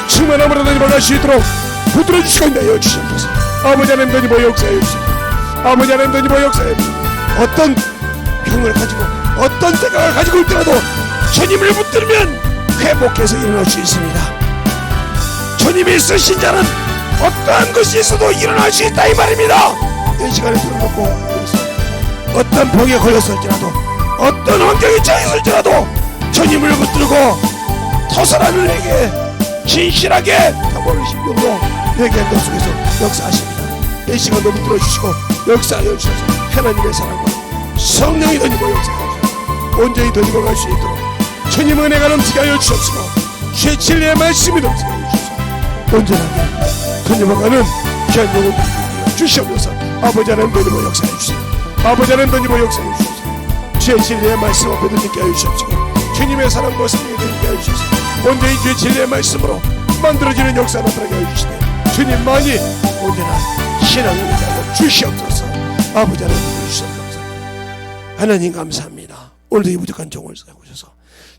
충만함으로 너희도 갈 수 있도록 붙들어 주시고 인도하여 주셔서 아버지 하나님 너희도 역사하여 주셔서 아버지 하나님 너희도 역사하여 주셔서 어떤 병을 가지고 어떤 생각을 가지고 있더라도 주님을 붙들면 회복해서 일어날 수 있습니다. 주님이 쓰신 자는 어떠한 것이 있어도 일어날 수 있다 이 말입니다. 이 시간에 들어놓고 어떤 병에 걸렸을지라도 어떤 환경에 처했을지라도 주님을 붙들고 토설하는 내게 진실하게 타고난 심령으로 회개하는 속에서 역사하십니다. 이 시간도 붙들어 주시고 역사하여 주셔서 하나님의 사랑과 성령이 던지고 역사하여 주셔서 온전히 던지고 갈 수 있도록 주님 은혜가 넘치게 하여 주옵시고 주의 진리의 말씀이 넘치게 하여 주셔서 온전하게 던져가는 귀한 영혼을 주시옵소서. 아버지 하나님 던지고 역사해 주세요. 아버지 하나님 던지고 역사해 주셔서 주의 진리의 말씀 앞에 던지게 하여 주옵시고 주님의 사랑과 성령이 던지게 하여 주셔서 온전히 주의 진리의 말씀으로 만들어지는 역사가 나타나게 하여 주시되 주님만이 온전한 신앙을 위하여 주시옵소서. 아버지 하나님 주시옵소서. 하나님 감사합니다. 오늘도 이 부족한 종을 세우셔서